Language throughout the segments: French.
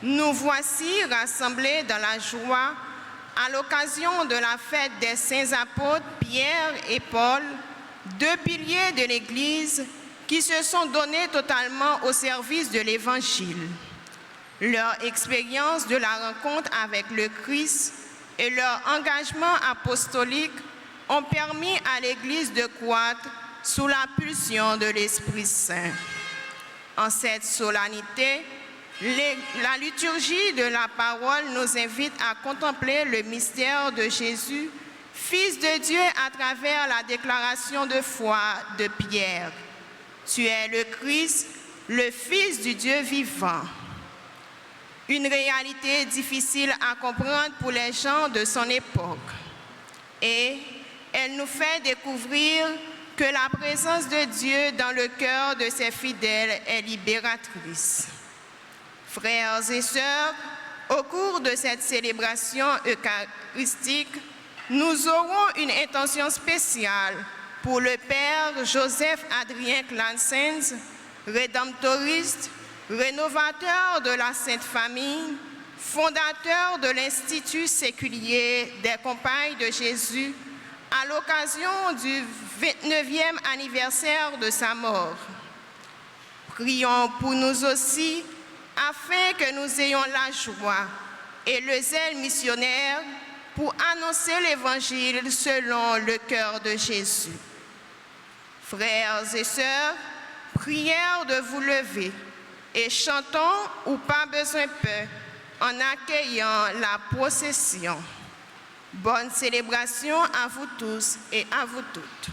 Nous voici rassemblés dans la joie à l'occasion de la fête des saints apôtres Pierre et Paul, deux piliers de l'Église qui se sont donnés totalement au service de l'Évangile. Leur expérience de la rencontre avec le Christ et leur engagement apostolique ont permis à l'Église de croître sous la pulsion de l'Esprit Saint. En cette solennité, la liturgie de la parole nous invite à contempler le mystère de Jésus, Fils de Dieu, à travers la déclaration de foi de Pierre. Tu es le Christ, le Fils du Dieu vivant. Une réalité difficile à comprendre pour les gens de son époque. Et elle nous fait découvrir que la présence de Dieu dans le cœur de ses fidèles est libératrice. Frères et sœurs, au cours de cette célébration eucharistique, nous aurons une intention spéciale pour le Père Joseph Adrien Clansens, rédemptoriste, rénovateur de la Sainte Famille, fondateur de l'Institut séculier des Compagnes de Jésus, à l'occasion du 29e anniversaire de sa mort. Prions pour nous aussi, afin que nous ayons la joie et le zèle missionnaire pour annoncer l'Évangile selon le cœur de Jésus. Frères et sœurs, prière de vous lever et chantons ou pas besoin peu en accueillant la procession. Bonne célébration à vous tous et à vous toutes.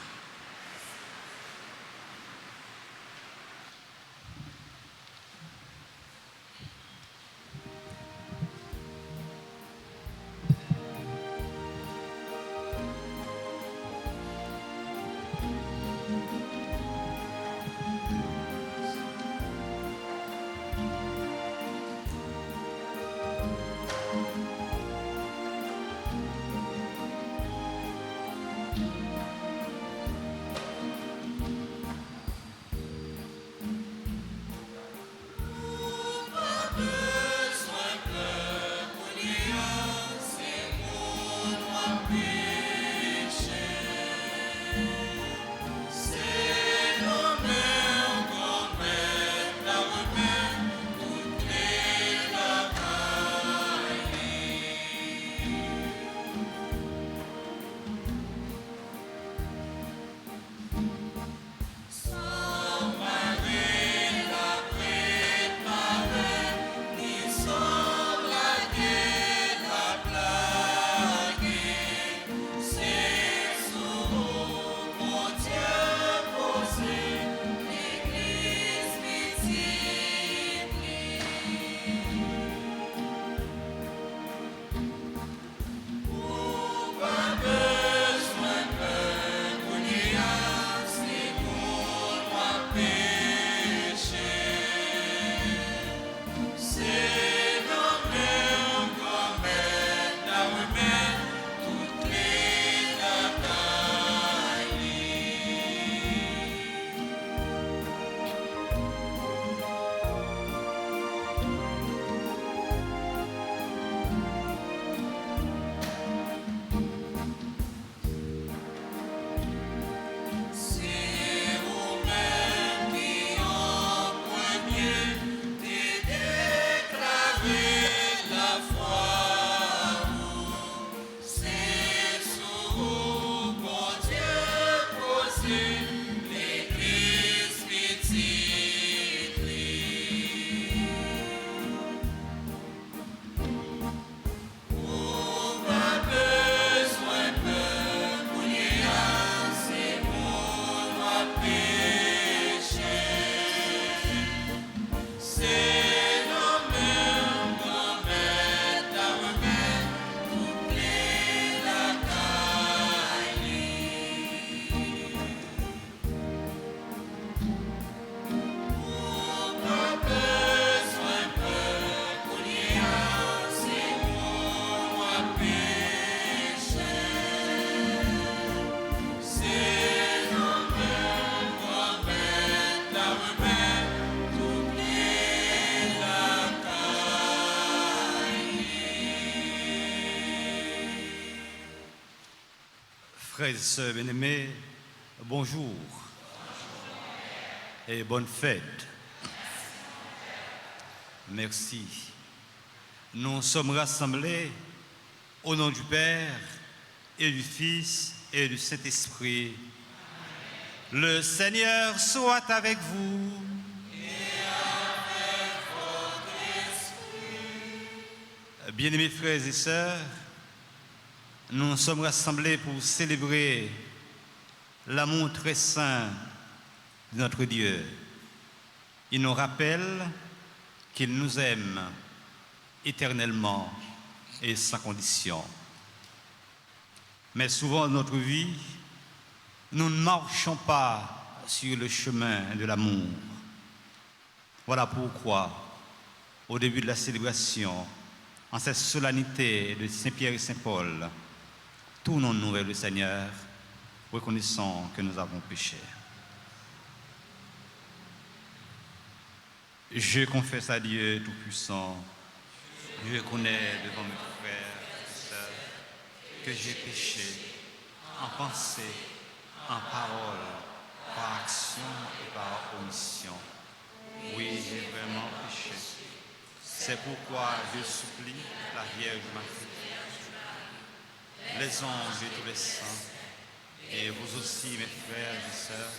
Frères et sœurs bien-aimés, bonjour et bonne fête. Merci. Nous sommes rassemblés au nom du Père et du Fils et du Saint-Esprit. Le Seigneur soit avec vous. Et avec votre esprit. Bien-aimés frères et sœurs, nous sommes rassemblés pour célébrer l'amour très saint de notre Dieu. Il nous rappelle qu'il nous aime éternellement et sans condition. Mais souvent dans notre vie, nous ne marchons pas sur le chemin de l'amour. Voilà pourquoi, au début de la célébration, en cette solennité de Saint-Pierre et Saint-Paul, tournons-nous vers le Seigneur, reconnaissant que nous avons péché. Je confesse à Dieu Tout-Puissant, je reconnais devant mes frères et sœurs que j'ai péché en pensée, en parole, par action et par omission. Oui, j'ai vraiment péché. C'est pourquoi je supplie la Vierge Marie, les anges et tous les saints, et vous aussi, mes frères et sœurs,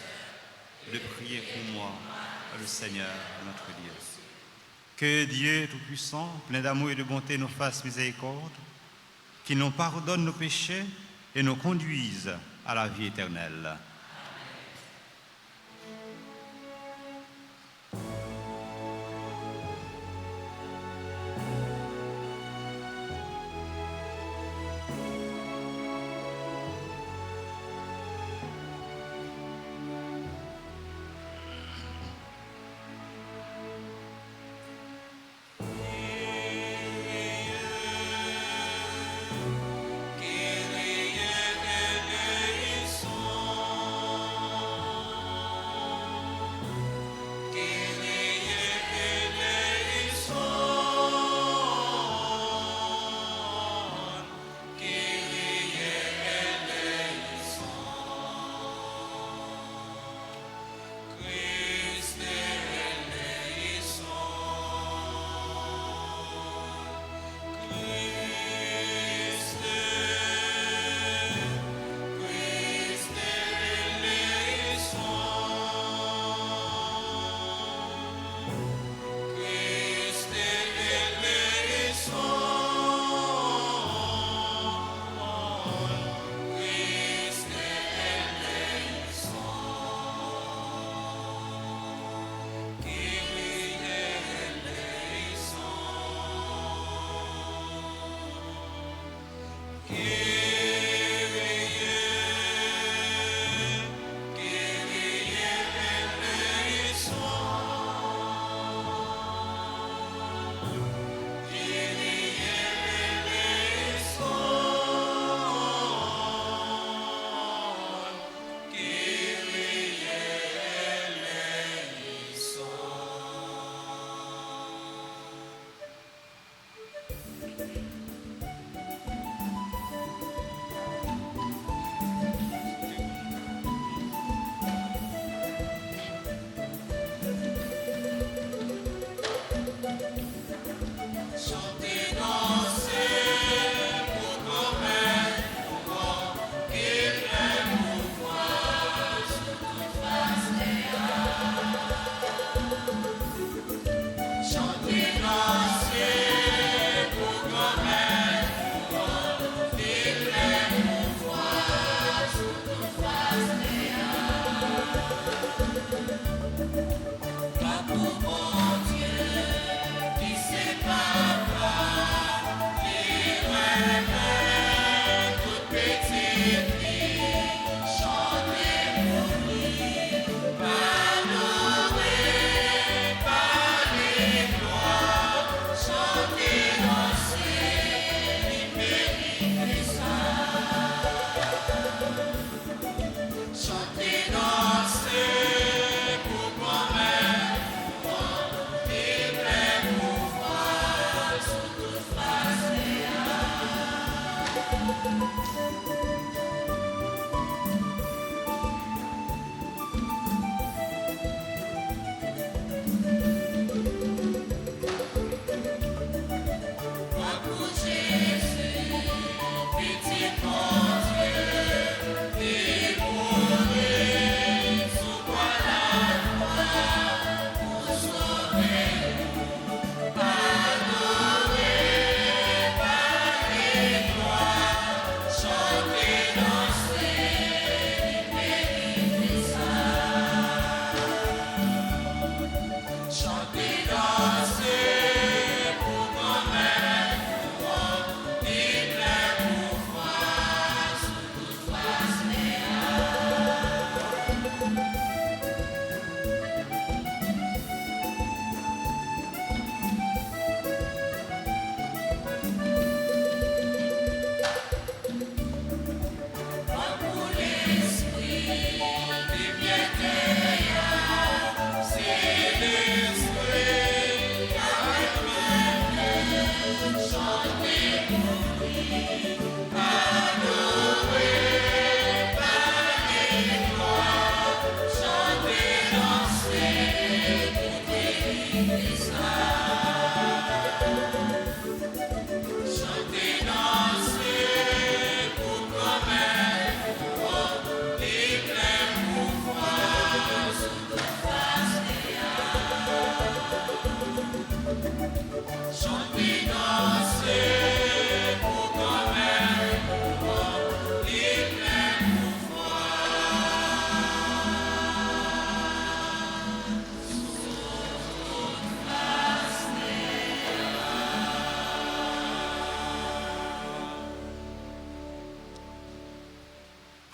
de prier pour moi, le Seigneur, notre Dieu. Que Dieu Tout-Puissant, plein d'amour et de bonté, nous fasse miséricorde, qu'il nous pardonne nos péchés et nous conduise à la vie éternelle.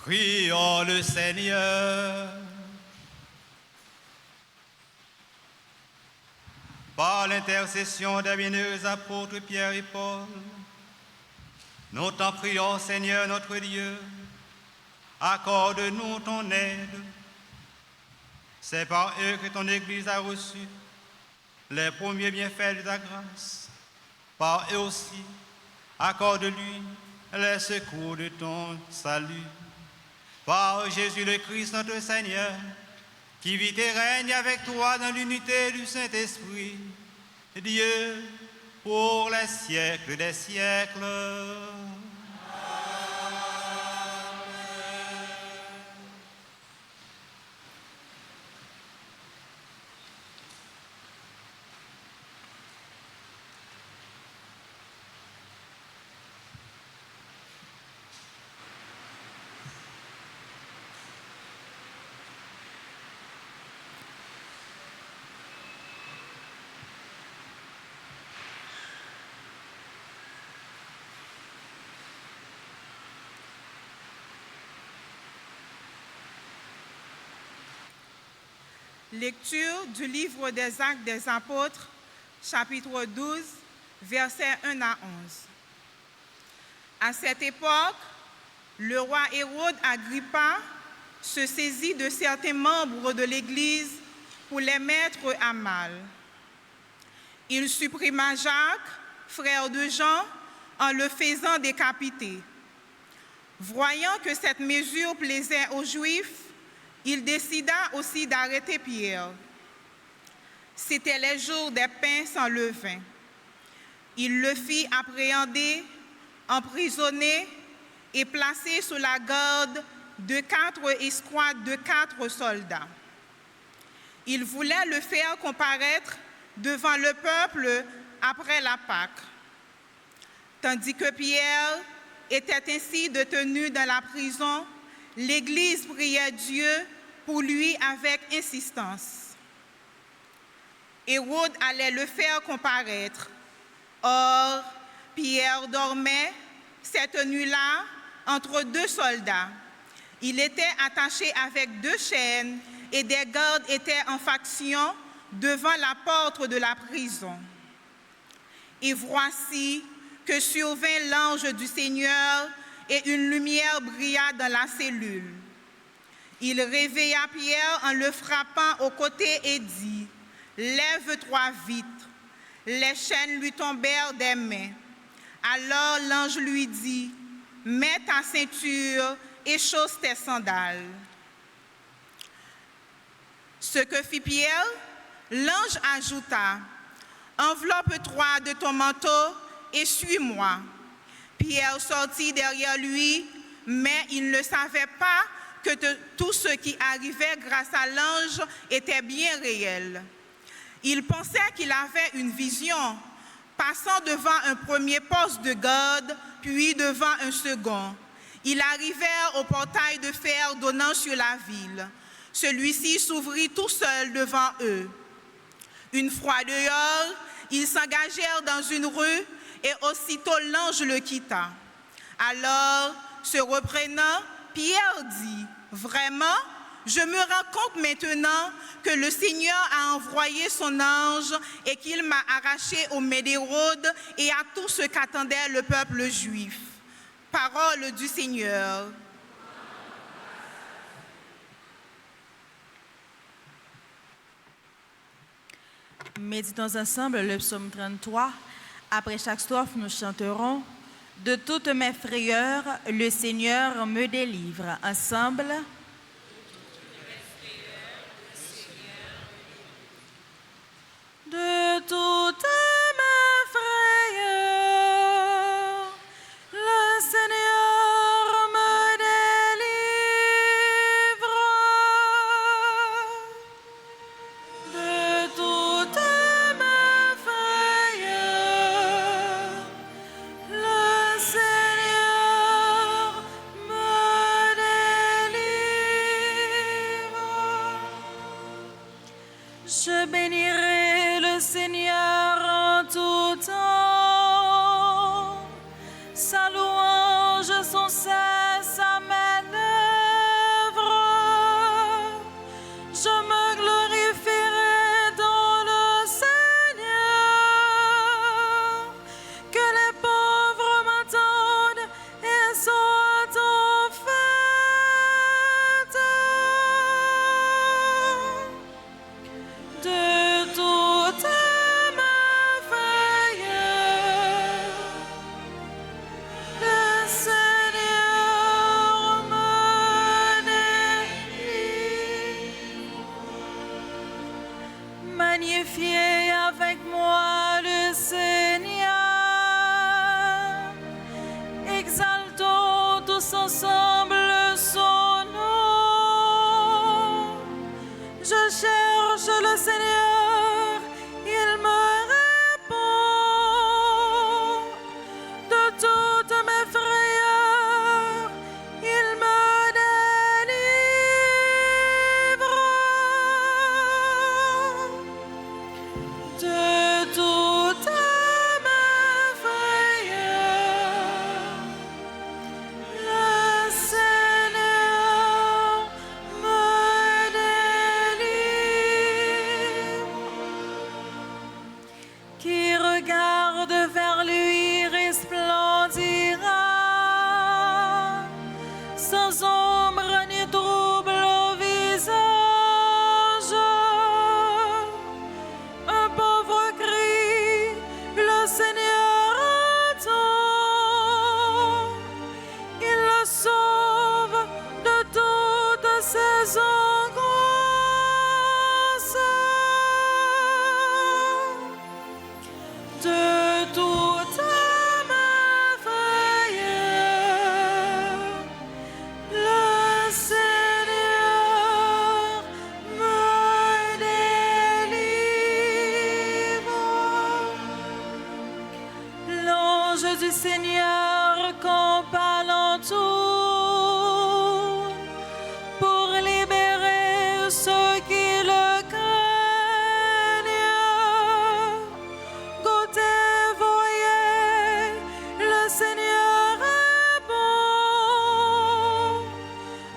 Prions le Seigneur. Par l'intercession des bienheureux apôtres Pierre et Paul, nous t'en prions, Seigneur notre Dieu, accorde-nous ton aide. C'est par eux que ton Église a reçu les premiers bienfaits de ta grâce. Par eux aussi, accorde-lui les secours de ton salut. Par Jésus le Christ notre Seigneur, qui vit et règne avec toi dans l'unité du Saint-Esprit, Dieu, pour les siècles des siècles. Lecture du livre des Actes des Apôtres, chapitre 12, versets 1 à 11. À cette époque, le roi Hérode Agrippa se saisit de certains membres de l'Église pour les mettre à mal. Il supprima Jacques, frère de Jean, en le faisant décapiter. Voyant que cette mesure plaisait aux Juifs, il décida aussi d'arrêter Pierre. C'étaient les jours des pains sans levain. Il le fit appréhender, emprisonner et placer sous la garde de 4 escouades de 4 soldats. Il voulait le faire comparaître devant le peuple après la Pâque. Tandis que Pierre était ainsi détenu dans la prison, l'Église priait Dieu pour lui avec insistance. Hérode allait le faire comparaître. Or, Pierre dormait cette nuit-là entre 2 soldats. Il était attaché avec 2 chaînes et des gardes étaient en faction devant la porte de la prison. Et voici que survint l'ange du Seigneur et une lumière brilla dans la cellule. Il réveilla Pierre en le frappant au côté et dit « Lève-toi vite !» Les chaînes lui tombèrent des mains. Alors l'ange lui dit « Mets ta ceinture et chausse tes sandales. » Ce que fit Pierre, l'ange ajouta « Enveloppe-toi de ton manteau et suis-moi. » Pierre sortit derrière lui, mais il ne savait pas que tout ce qui arrivait grâce à l'ange était bien réel. Il pensait qu'il avait une vision, passant devant un premier poste de garde, puis devant un second. Ils arrivèrent au portail de fer donnant sur la ville. Celui-ci s'ouvrit tout seul devant eux. Une fois dehors, ils s'engagèrent dans une rue et aussitôt l'ange le quitta. Alors, se reprenant, Pierre dit « Vraiment, je me rends compte maintenant que le Seigneur a envoyé son ange et qu'il m'a arraché aux mains d'Hérode et à tout ce qu'attendait le peuple juif. » Parole du Seigneur. Méditons ensemble le psaume 33. Après chaque strophe, nous chanterons « De toutes mes frayeurs, le Seigneur me délivre ». Ensemble. De de toute ma frayeur. Le Seigneur me délivre. Qui regarde vers lui resplendira, sans ombre ni trouble au visage. Un pauvre cri, le Seigneur entend. Il le sauve de toutes ses angoisses. De toute ma frayeur, le Seigneur me délivre. L'ange du Seigneur campe alentour pour libérer ceux qui le craignent. Côté voyez, le Seigneur est bon.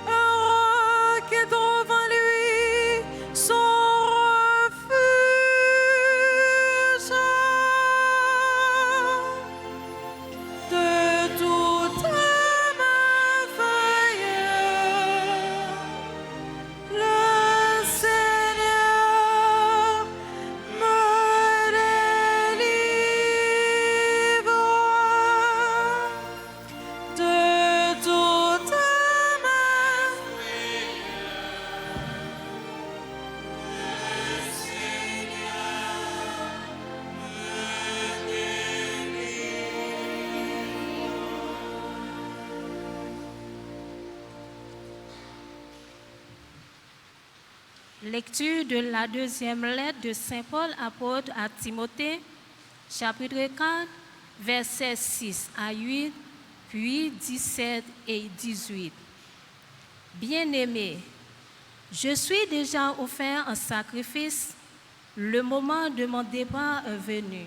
Heureux qui trouve en lui son refuge. De toute ma frayeur, le Seigneur me délivre. De toute ma Lecture de la deuxième lettre de Saint Paul apôtre à Timothée, chapitre 4, versets 6 à 8, puis 17 et 18. Bien-aimés, je suis déjà offert en sacrifice, le moment de mon départ est venu.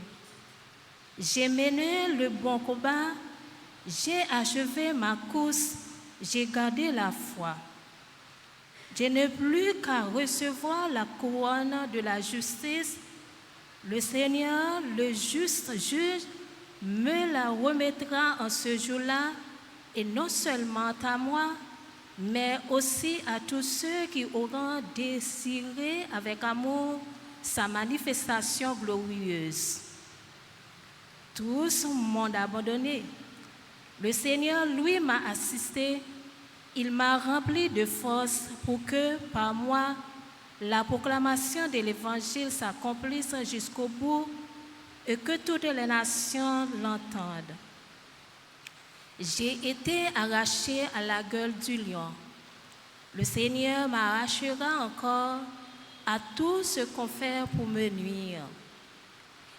J'ai mené le bon combat, j'ai achevé ma course, j'ai gardé la foi. Je n'ai plus qu'à recevoir la couronne de la justice. Le Seigneur, le juste juge, me la remettra en ce jour-là, et non seulement à moi, mais aussi à tous ceux qui auront désiré avec amour sa manifestation glorieuse. Tous m'ont abandonné. Le Seigneur, lui, m'a assisté. Il m'a rempli de force pour que, par moi, la proclamation de l'Évangile s'accomplisse jusqu'au bout et que toutes les nations l'entendent. J'ai été arraché à la gueule du lion. Le Seigneur m'arrachera encore à tout ce qu'on fait pour me nuire.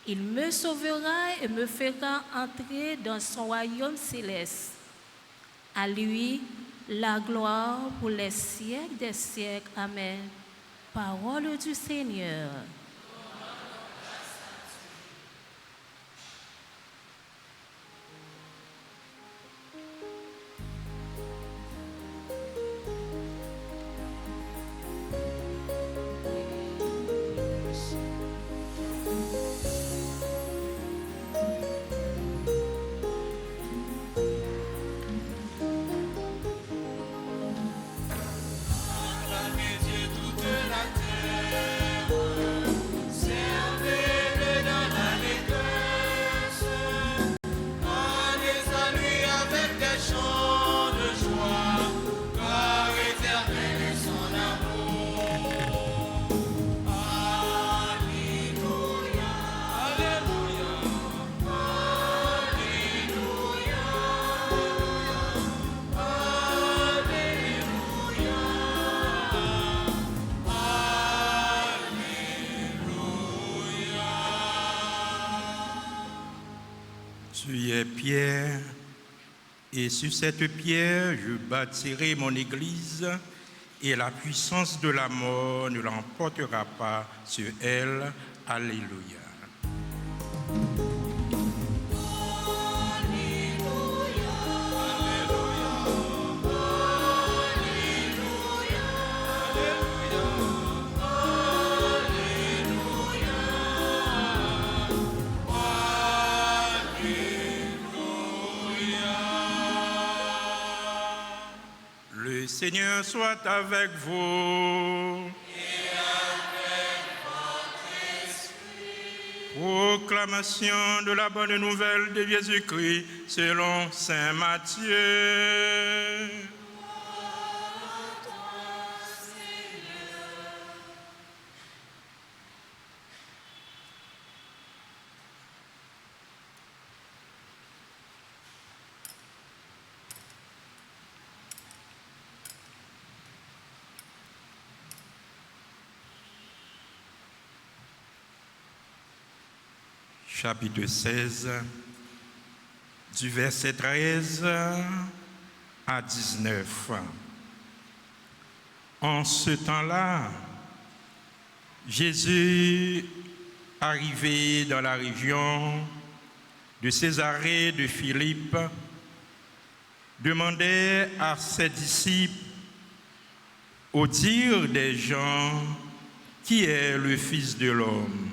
Il me sauvera et me fera entrer dans son royaume céleste. À lui, la gloire pour les siècles des siècles. Amen. Parole du Seigneur. Tu es pierre, et sur cette pierre je bâtirai mon église, et la puissance de la mort ne l'emportera pas sur elle. Alléluia. Le Seigneur soit avec vous. Et avec votre esprit. Proclamation de la bonne nouvelle de Jésus-Christ selon saint Matthieu. Chapitre 16, du verset 13 à 19. En ce temps-là, Jésus, arrivé dans la région de Césarée de Philippe, demandait à ses disciples, au dire des gens, qui est le Fils de l'homme?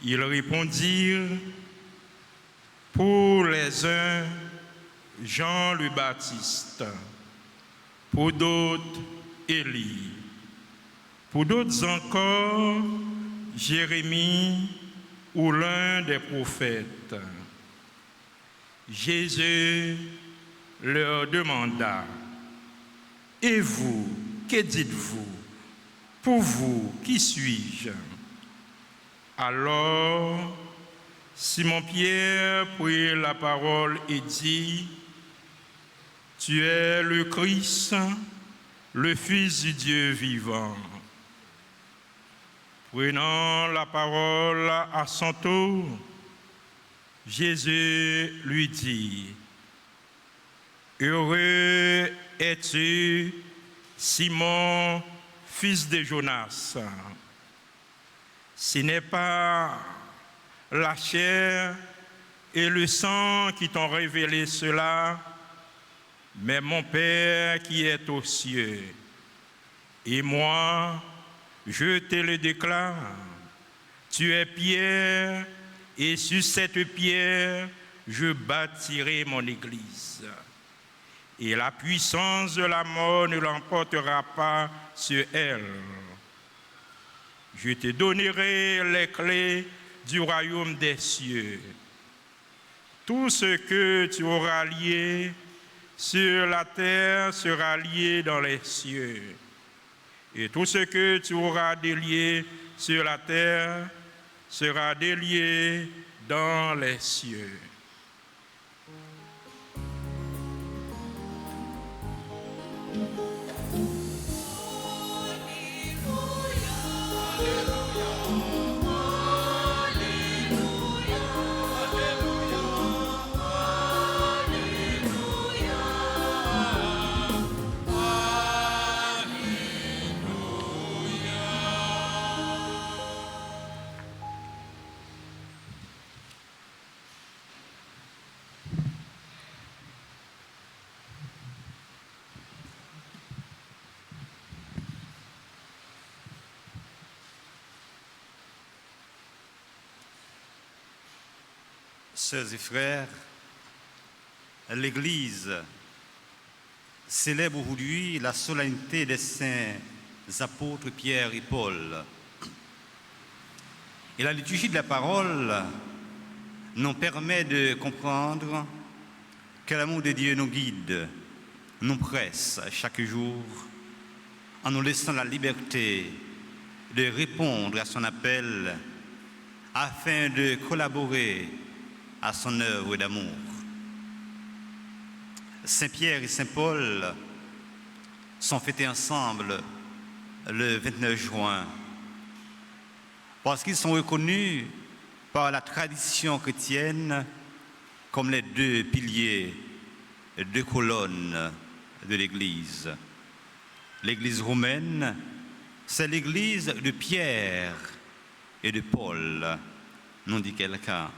Ils répondirent, pour les uns, Jean le Baptiste, pour d'autres, Élie, pour d'autres encore, Jérémie ou l'un des prophètes. Jésus leur demanda, et vous, que dites-vous? Pour vous, qui suis-je? Alors, Simon-Pierre prit la parole et dit, tu es le Christ, le Fils du Dieu vivant. Prenant la parole à son tour, Jésus lui dit, heureux es-tu, Simon, fils de Jonas. Ce n'est pas la chair et le sang qui t'ont révélé cela, mais mon Père qui est aux cieux. Et moi, je te le déclare, tu es Pierre, et sur cette pierre, je bâtirai mon église. Et la puissance de la mort ne l'emportera pas sur elle. Je te donnerai les clés du royaume des cieux. Tout ce que tu auras lié sur la terre sera lié dans les cieux. Et tout ce que tu auras délié sur la terre sera délié dans les cieux. Sœurs et frères, l'Église célèbre aujourd'hui la solennité des saints apôtres Pierre et Paul. Et la liturgie de la parole nous permet de comprendre que l'amour de Dieu nous guide, nous presse chaque jour en nous laissant la liberté de répondre à son appel afin de collaborer à son œuvre d'amour. Saint Pierre et Saint Paul sont fêtés ensemble le 29 juin parce qu'ils sont reconnus par la tradition chrétienne comme les deux piliers, deux colonnes de l'Église. L'Église romaine, c'est l'Église de Pierre et de Paul, nous dit quelqu'un.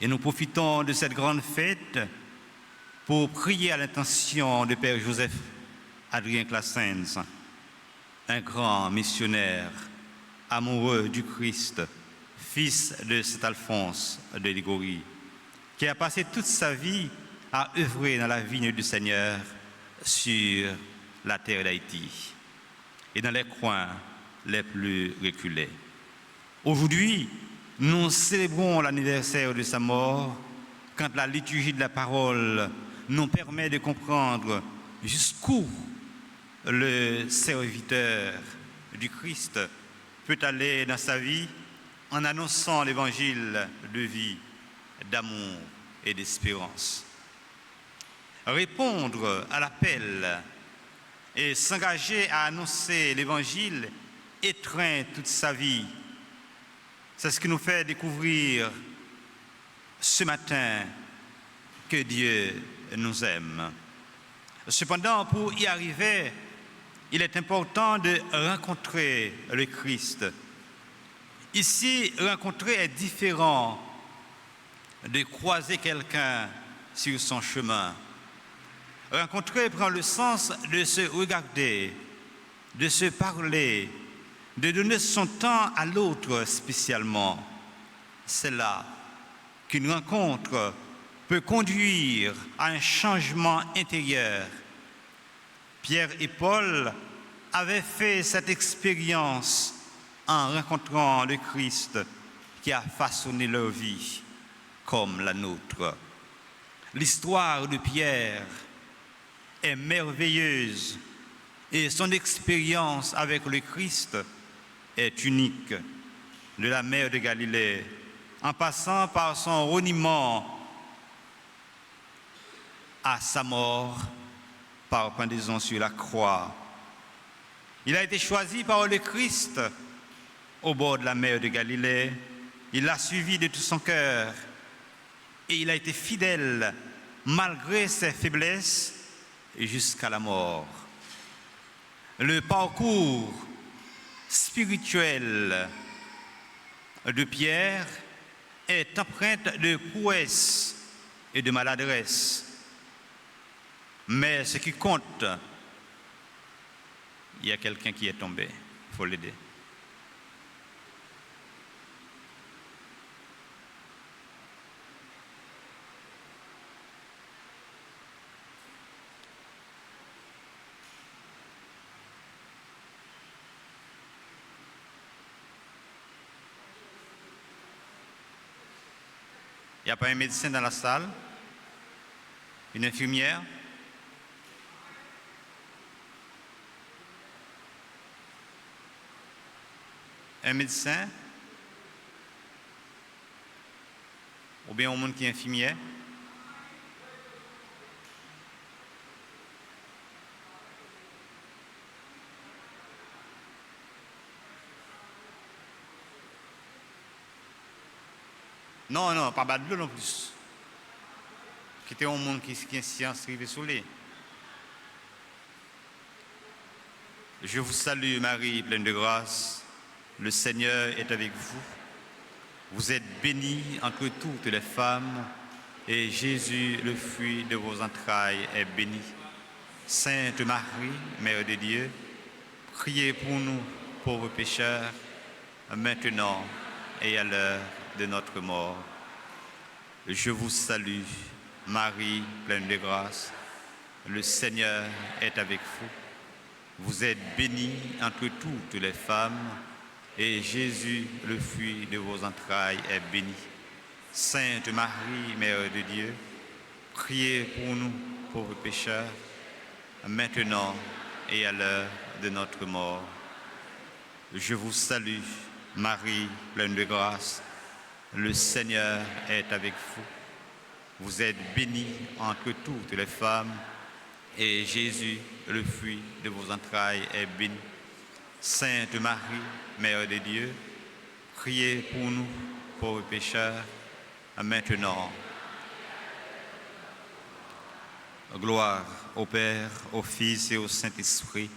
Et nous profitons de cette grande fête pour prier à l'intention de Père Joseph Adrien Classens, un grand missionnaire, amoureux du Christ, fils de Saint Alphonse de Liguori, qui a passé toute sa vie à œuvrer dans la vigne du Seigneur sur la terre d'Haïti et dans les coins les plus reculés. Aujourd'hui, nous célébrons l'anniversaire de sa mort quand la liturgie de la parole nous permet de comprendre jusqu'où le serviteur du Christ peut aller dans sa vie en annonçant l'évangile de vie, d'amour et d'espérance. Répondre à l'appel et s'engager à annoncer l'évangile étreint toute sa vie. C'est ce qui nous fait découvrir ce matin que Dieu nous aime. Cependant, pour y arriver, il est important de rencontrer le Christ. Ici, rencontrer est différent de croiser quelqu'un sur son chemin. Rencontrer prend le sens de se regarder, de se parler, de donner son temps à l'autre spécialement. C'est là qu'une rencontre peut conduire à un changement intérieur. Pierre et Paul avaient fait cette expérience en rencontrant le Christ qui a façonné leur vie comme la nôtre. L'histoire de Pierre est merveilleuse et son expérience avec le Christ est unique. De la mer de Galilée, en passant par son reniement à sa mort par pendaison sur la croix. Il a été choisi par le Christ au bord de la mer de Galilée. Il l'a suivi de tout son cœur et il a été fidèle malgré ses faiblesses jusqu'à la mort. Le parcours spirituel de Pierre est empreinte de prouesse et de maladresse. Mais ce qui compte, il y a quelqu'un qui est tombé, il faut l'aider. Il n'y a pas un médecin dans la salle? Une infirmière? Un médecin? Ou bien un monde qui est infirmière? Non, pas bas de l'eau non plus. Qui était un monde qui est science rivé sous les. Je vous salue Marie, pleine de grâce. Le Seigneur est avec vous. Vous êtes bénie entre toutes les femmes, et Jésus, le fruit de vos entrailles, est béni. Sainte Marie, Mère de Dieu, priez pour nous, pauvres pécheurs, maintenant et à l'heure de notre mort. Je vous salue, Marie, pleine de grâce. Le Seigneur est avec vous. Vous êtes bénie entre toutes les femmes, et Jésus, le fruit de vos entrailles, est béni. Sainte Marie, Mère de Dieu, priez pour nous, pauvres pécheurs, maintenant et à l'heure de notre mort. Je vous salue, Marie, pleine de grâce. Le Seigneur est avec vous. Vous êtes bénie entre toutes les femmes, et Jésus, le fruit de vos entrailles, est béni. Sainte Marie, Mère de Dieu, priez pour nous, pauvres pécheurs, maintenant. Gloire au Père, au Fils et au Saint-Esprit.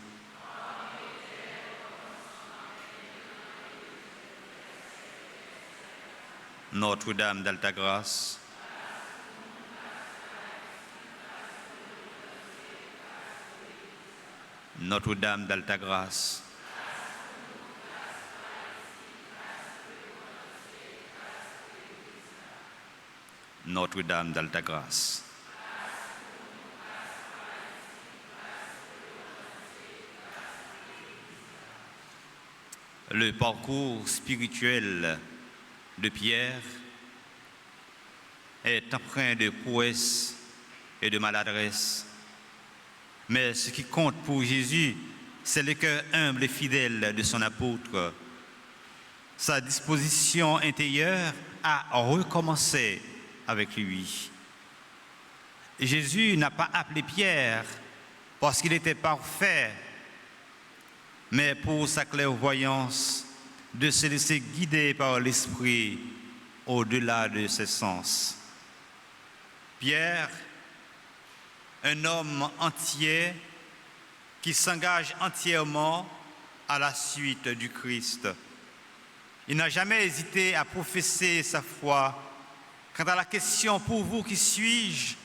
Notre-Dame d'Altagrace, Notre-Dame d'Altagrace, Notre-Dame d'Altagrace. Le parcours spirituel de Pierre est empreint de prouesse et de maladresse. Mais ce qui compte pour Jésus, c'est le cœur humble et fidèle de son apôtre, sa disposition intérieure à recommencer avec lui. Jésus n'a pas appelé Pierre parce qu'il était parfait, mais pour sa clairvoyance de se laisser guider par l'Esprit au-delà de ses sens. Pierre, un homme entier qui s'engage entièrement à la suite du Christ. Il n'a jamais hésité à professer sa foi. Quant à la question « Pour vous, qui suis-je ?»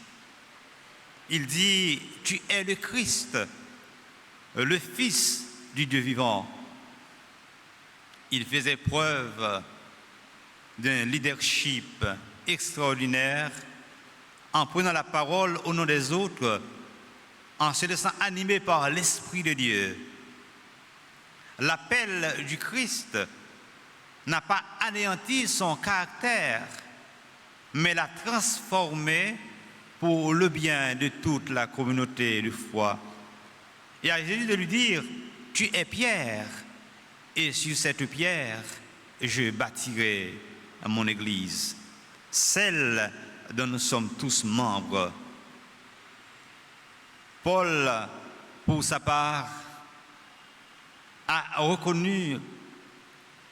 il dit « Tu es le Christ, le Fils du Dieu vivant. » Il faisait preuve d'un leadership extraordinaire en prenant la parole au nom des autres, en se laissant animer par l'Esprit de Dieu. L'appel du Christ n'a pas anéanti son caractère, mais l'a transformé pour le bien de toute la communauté de foi. Et à Jésus de lui dire, tu es Pierre, et sur cette pierre, je bâtirai mon Église, celle dont nous sommes tous membres. Paul, pour sa part, a reconnu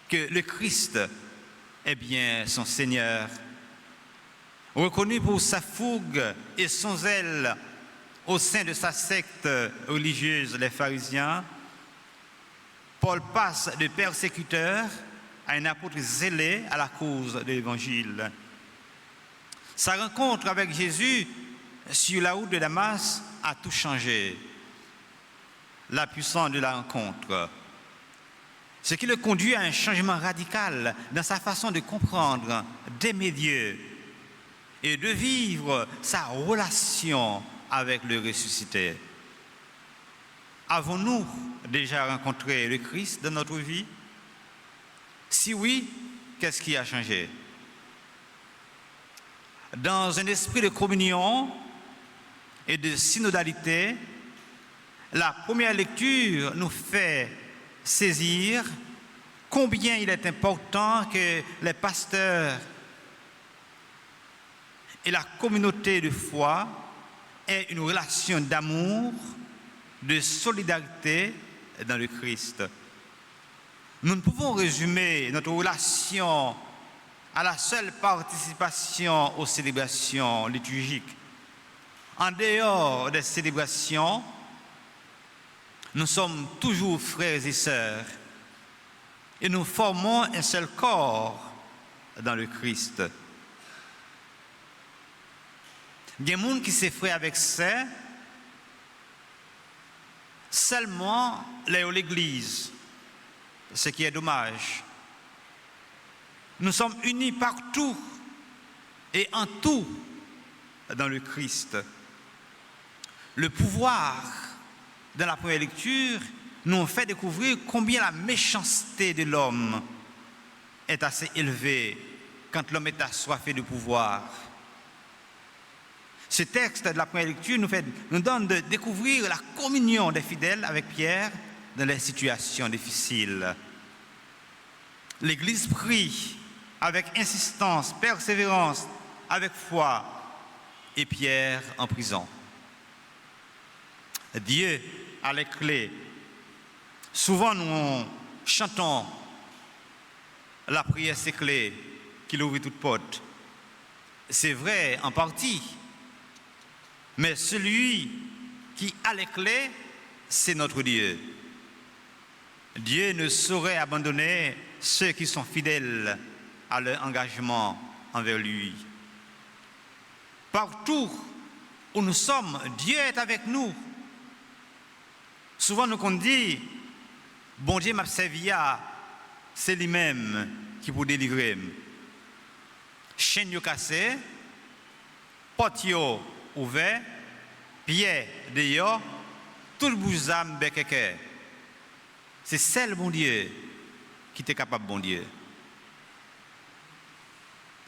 que le Christ est bien son Seigneur. Reconnu pour sa fougue et son zèle au sein de sa secte religieuse, les pharisiens, Paul passe de persécuteur à un apôtre zélé à la cause de l'Évangile. Sa rencontre avec Jésus sur la route de Damas a tout changé. La puissance de la rencontre, ce qui le conduit à un changement radical dans sa façon de comprendre, d'aimer Dieu et de vivre sa relation avec le ressuscité. Avons-nous déjà rencontré le Christ dans notre vie? Si oui, qu'est-ce qui a changé? Dans un esprit de communion et de synodalité, la première lecture nous fait saisir combien il est important que les pasteurs et la communauté de foi aient une relation d'amour, de solidarité dans le Christ. Nous ne pouvons résumer notre relation à la seule participation aux célébrations liturgiques. En dehors des célébrations, nous sommes toujours frères et sœurs et nous formons un seul corps dans le Christ. Il y a des gens qui s'effraient avec ça, seulement l'église, ce qui est dommage. Nous sommes unis partout et en tout dans le Christ. Le pouvoir dans la première lecture nous fait découvrir combien la méchanceté de l'homme est assez élevée quand l'homme est assoiffé de pouvoir. Ce texte de la première lecture nous donne de découvrir la communion des fidèles avec Pierre dans les situations difficiles. L'Église prie avec insistance, persévérance, avec foi, et Pierre en prison. Dieu a les clés. Souvent nous chantons la prière c'est clé qu'il ouvre toute porte. C'est vrai en partie, mais celui qui a les clés, c'est notre Dieu. Dieu ne saurait abandonner ceux qui sont fidèles à leur engagement envers lui. Partout où nous sommes, Dieu est avec nous. Souvent, nous dit, bon Dieu m'a servi, c'est lui-même qui peut délivrer. Chaîne yo cassé, porte yo ouvert, pied dehors, tout le bousam bekeke. C'est seul bon Dieu qui est capable, bon Dieu.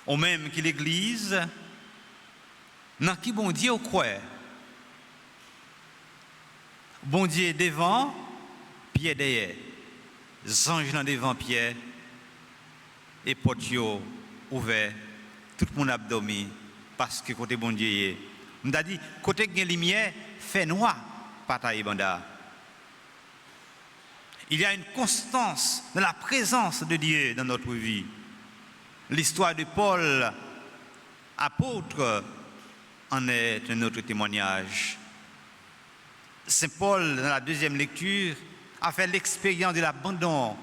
Ou même que l'Église, dans qui bon Dieu croit. Bon Dieu devant, pied derrière. Ange dans devant, pied, et porte ouvert. Tout le monde a dormi parce que côté bon Dieu, on a dit côté de lumière, fait noir, bataille banda. Il y a une constance dans la présence de Dieu dans notre vie. L'histoire de Paul, apôtre, en est un autre témoignage. Saint Paul, dans la deuxième lecture, a fait l'expérience de l'abandon,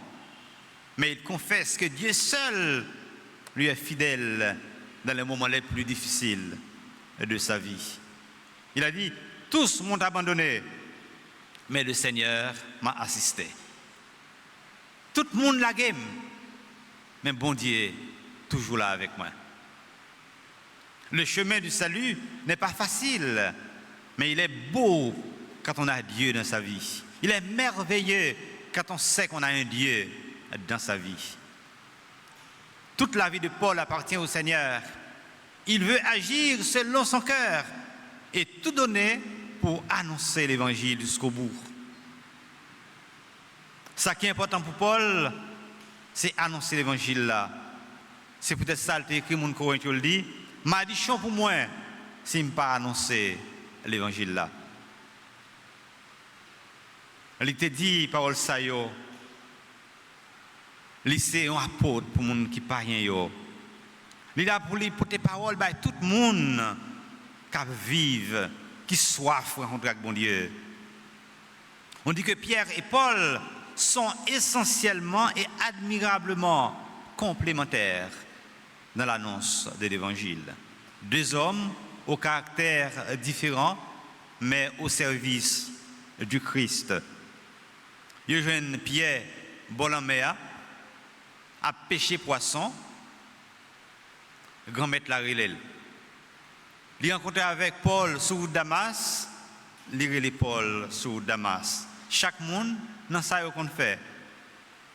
mais il confesse que Dieu seul lui est fidèle dans les moments les plus difficiles de sa vie. Il a dit, tous m'ont abandonné, mais le Seigneur m'a assisté. Tout le monde la game, mais bon Dieu toujours là avec moi. Le chemin du salut n'est pas facile, mais il est beau quand on a Dieu dans sa vie. Il est merveilleux quand on sait qu'on a un Dieu dans sa vie. Toute la vie de Paul appartient au Seigneur. Il veut agir selon son cœur et tout donner pour annoncer l'évangile jusqu'au bout. Ce qui est important pour Paul, c'est annoncer l'évangile là. C'est peut-être ça que écrit mon Corinthien le dit. Malédiction pour moi, si je ne pas annoncer l'évangile là. Il te dit, parole ça yo, c'est un apôtre pour les gens qui ne parlent pas. Il a pour lui porter parole à tout le monde qui vivent, qui soif rencontrer avec bon Dieu. On dit que Pierre et Paul sont essentiellement et admirablement complémentaires dans l'annonce de l'évangile. Deux hommes au caractère différent, mais au service du Christ. Il jeune Pierre Bolaméa a pêché poisson, grand-maître la relève. Il a rencontré avec Paul sur Damas, il relève Paul sur Damas. Chaque monde, dans ça qu'on fait.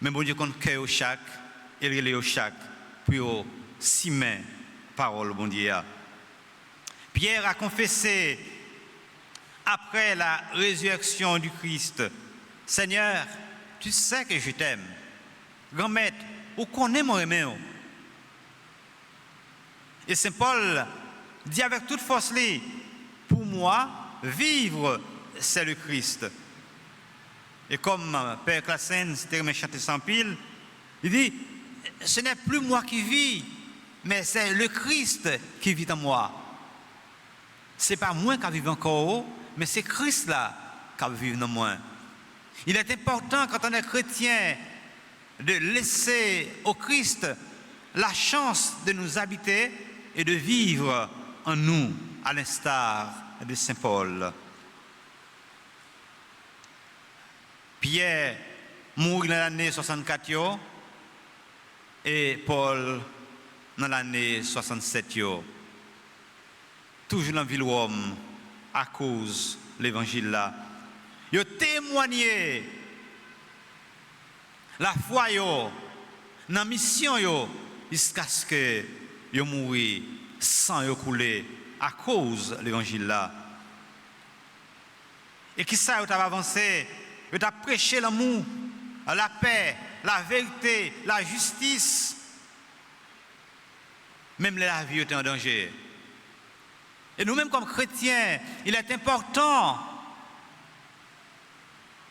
Mais bon Dieu compte cœur au chaque, il relève au chaque, puis au six mains, parole bon Dieu. Pierre a confessé après la résurrection du Christ, Seigneur, tu sais que je t'aime. Grand-maître, où connaît mon remède? Et Saint Paul dit avec toute force, pour moi, vivre, c'est le Christ. Et comme Père Classen s'était chanté sans pile, il dit, ce n'est plus moi qui vis, mais c'est le Christ qui vit en moi. Ce n'est pas moi qui vis encore, mais c'est Christ là qui vit en moi. Il est important quand on est chrétien de laisser au Christ la chance de nous habiter et de vivre en nous, à l'instar de Saint Paul. Pierre mourit dans l'année 64 et Paul dans l'année 67. Toujours dans la ville de Rome, à cause de l'évangile là. Ils ont témoigné la foi dans la mission jusqu'à ce que ils mourent sans yo couler à cause de l'évangile là. Et qui ça ils ont avancé, ils ont prêché l'amour, la paix, la vérité, la justice. Même la vie était en danger. Et nous-mêmes comme chrétiens, il est important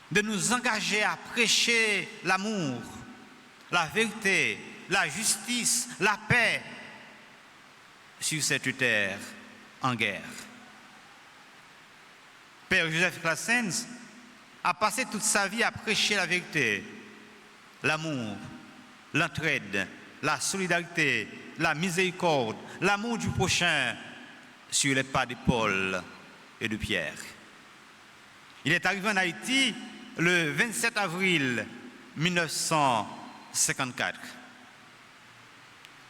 de nous engager à prêcher l'amour, la vérité, la justice, la paix sur cette terre en guerre. Père Joseph Classens a passé toute sa vie à prêcher la vérité, l'amour, l'entraide, la solidarité, la miséricorde, l'amour du prochain sur les pas de Paul et de Pierre. Il est arrivé en Haïti le 27 avril 1954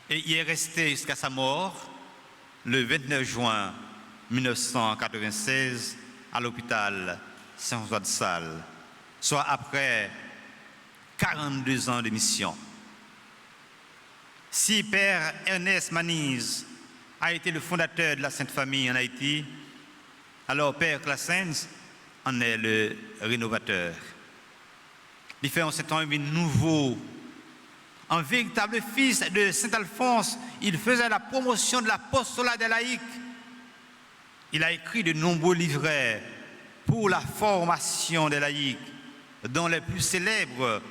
et il est resté jusqu'à sa mort le 29 juin 1996 à l'hôpital Saint-François de Sales, soit après 42 ans de mission. Si Père Ernest Manise a été le fondateur de la Sainte Famille en Haïti, alors Père Classens en est le rénovateur. Il fait en ce temps un nouveau. Un véritable fils de Saint-Alphonse, il faisait la promotion de l'apostolat des laïcs. Il a écrit de nombreux livrets pour la formation des laïcs, dont les plus célèbres,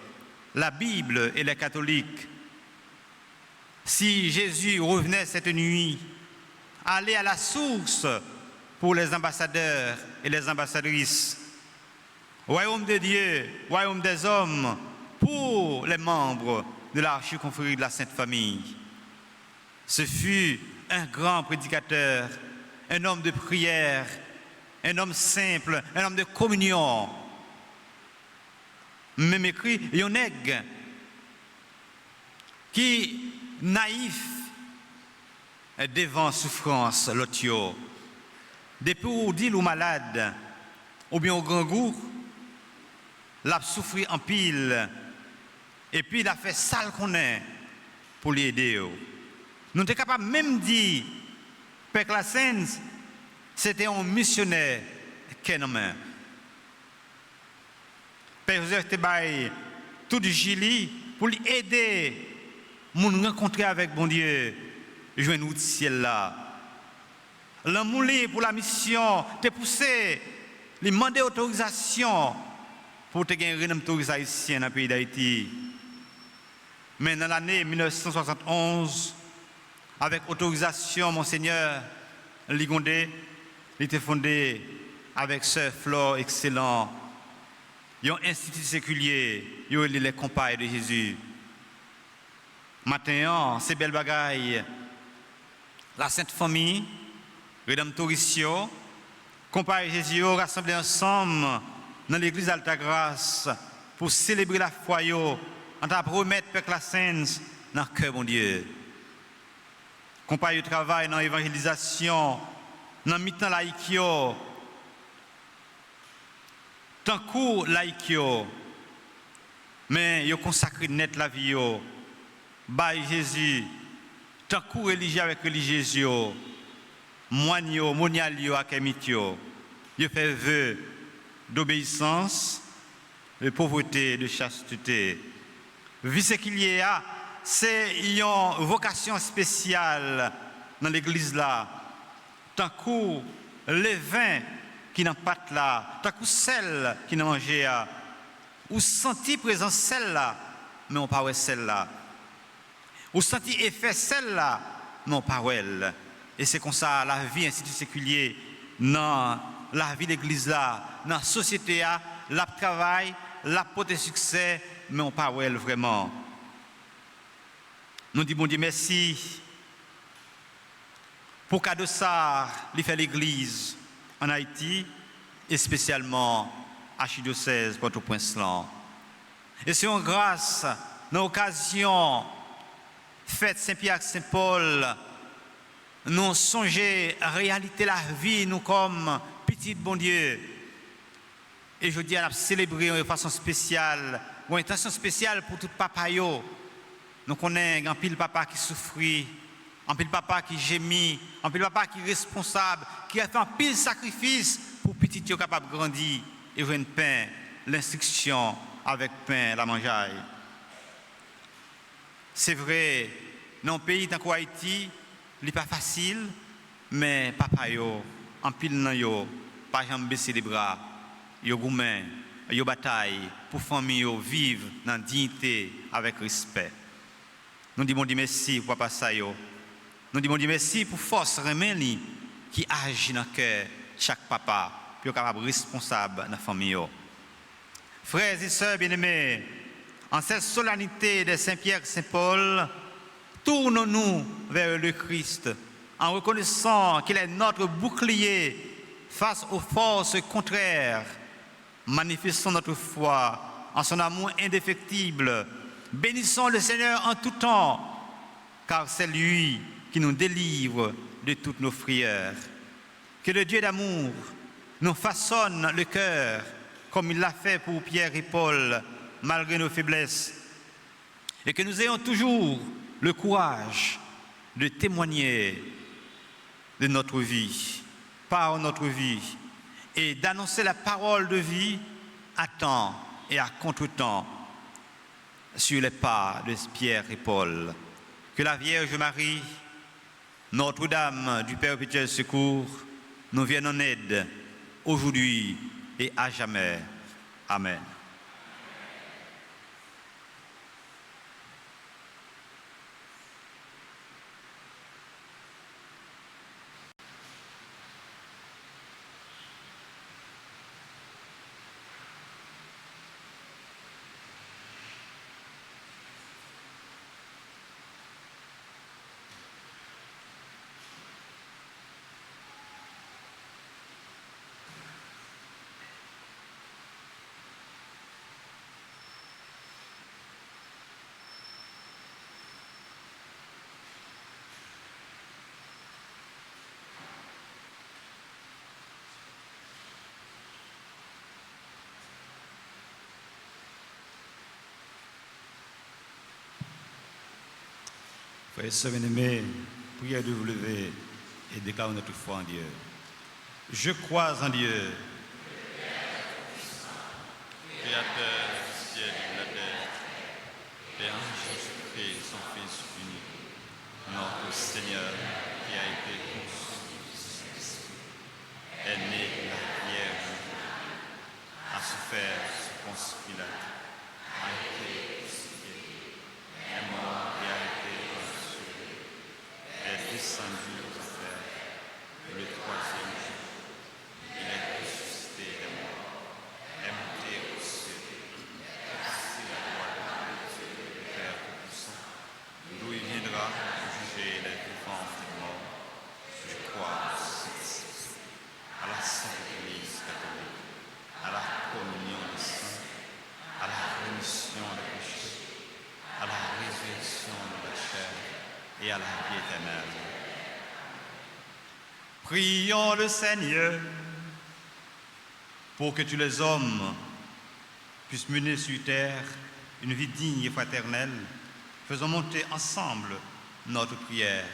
la Bible et les catholiques. Si Jésus revenait cette nuit, aller à la source pour les ambassadeurs et les ambassadrices. Royaume de Dieu, royaume des hommes, pour les membres de l'archiconfrérie de la Sainte Famille. Ce fut un grand prédicateur, un homme de prière, un homme simple, un homme de communion. Même écrit, Yoneg, qui, naïf, devant souffrance, l'autre, depuis ou dit ou malade, ou bien au grand goût, l'a souffri en pile, et puis il a fait ça qu'on est pour l'aider. Nous sommes capables même de dire, Père Classens, c'était un missionnaire qu'un homme. Père Joseph Tebaï, tout du Gili, pour l'aider, nous rencontrer avec bon Dieu, jouer nous du ciel là. L'amour pour la mission, te pousser, lui demander autorisation pour te gagner un tourisme haïtien dans le pays d'Haïti. Mais dans l'année 1971, avec autorisation, Monseigneur Ligondé, il était fondé avec Sœur Flore Excellent, un institut séculier, les compagnes de Jésus. Maintenant, ces belles bagailles, la Sainte Famille, Redem Torissio, compagnie Jésus, rassemblés ensemble dans l'église Altagrace pour célébrer la foi, en train de remettre Père Classens dans le cœur, mon Dieu. Compagnie de travail dans l'évangélisation, dans le mi-temps laïque, tant que laïque, mais ils consacré net la vie, by Jésus, tant que religieux avec religieux, moigno, monialio, akemitio, ils fait vœu d'obéissance, de pauvreté, de chasteté. Vu ce qu'il y a, c'est une vocation spéciale dans l'église là. Tant que les vins qui n'ont pas là, tant que celle qui n'ont mangé, ou senti présence celle-là, mais on parle celle-là. Ou senti effet celle-là, mais on parle. Et c'est comme ça la vie institut séculier, dans la vie de l'église là, dans la société là, la travail, la porte de succès, mais on parle vraiment. Nous disons bon Dieu merci pour cadeau ça, il fait l'église en Haïti et spécialement archidiocèse Port-au-Prince. Et c'est une grâce, dans l'occasion fête Saint-Pierre-Saint-Paul, nous songer à réalité la vie, nous comme petit bon Dieu. Et je dis à célébrer de façon spéciale, une intention spéciale pour tout papa yo. Nous connaissons un pile papa qui souffrit, un pile papa qui gémit, un pile papa qui est responsable, qui a fait un pile sacrifice pour petit yo capable de grandir et jouer pain, l'instruction avec pain, la mangeaille. C'est vrai, dans un pays tant qu'Haïti, ce n'est pas facile, mais papa yo, en pile nan yo, pas jamais baisser les bras, yo goumen, yo bataille pour famille yo vivre dans dignité avec respect. Nous disons merci pour papa ça yo. Nous disons merci pour force remède qui agit dans le cœur chaque papa, puis capable responsable dans la famille yo. Frères et sœurs bien-aimés, en cette solennité de Saint-Pierre-Saint-Paul, Tournons-nous vers le Christ en reconnaissant qu'il est notre bouclier face aux forces contraires. Manifestons notre foi en son amour indéfectible. Bénissons le Seigneur en tout temps, car c'est lui qui nous délivre de toutes nos frayeurs. Que le Dieu d'amour nous façonne le cœur comme il l'a fait pour Pierre et Paul, malgré nos faiblesses. Et que nous ayons toujours le courage de témoigner de notre vie, par notre vie, et d'annoncer la parole de vie à temps et à contre-temps sur les pas de Pierre et Paul. Que la Vierge Marie, Notre-Dame du Perpétuel Secours, nous vienne en aide aujourd'hui et à jamais. Amen. Frères et sœurs bien-aimés, priez de vous lever et déclarez notre foi en Dieu. Je crois en Dieu, Créateur du ciel et de la terre, et en Jésus-Christ, son Fils unique, notre Seigneur, qui a été conçu, est né de la Vierge, a souffert sous Ponce Pilate, a été crucifié, est mort et a été ressuscité, est descendu aux enfers, le troisième jour, il est ressuscité des morts, est monté aux cieux, est assis à droite de Dieu, le Père Tout-Puissant, d'où il viendra juger les vivants et les morts. Je crois à la Sainte Église catholique, à la communion des saints, à la rémission des péchés, à la résurrection de la chair et à la vie éternelle. prions le Seigneur pour que tous les hommes puissent mener sur terre une vie digne et fraternelle. Faisons monter ensemble notre prière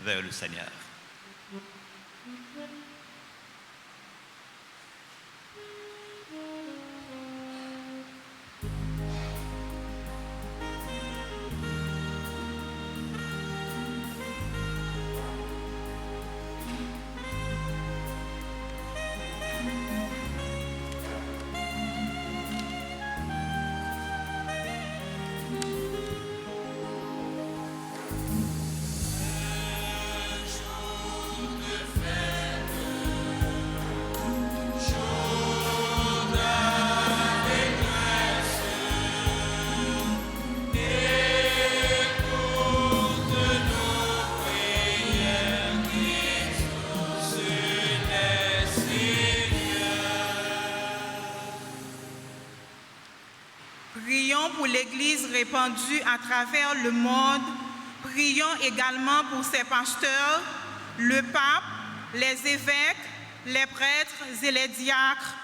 vers le Seigneur. Prions pour l'Église répandue à travers le monde. Prions également pour ses pasteurs, le pape, les évêques, les prêtres et les diacres.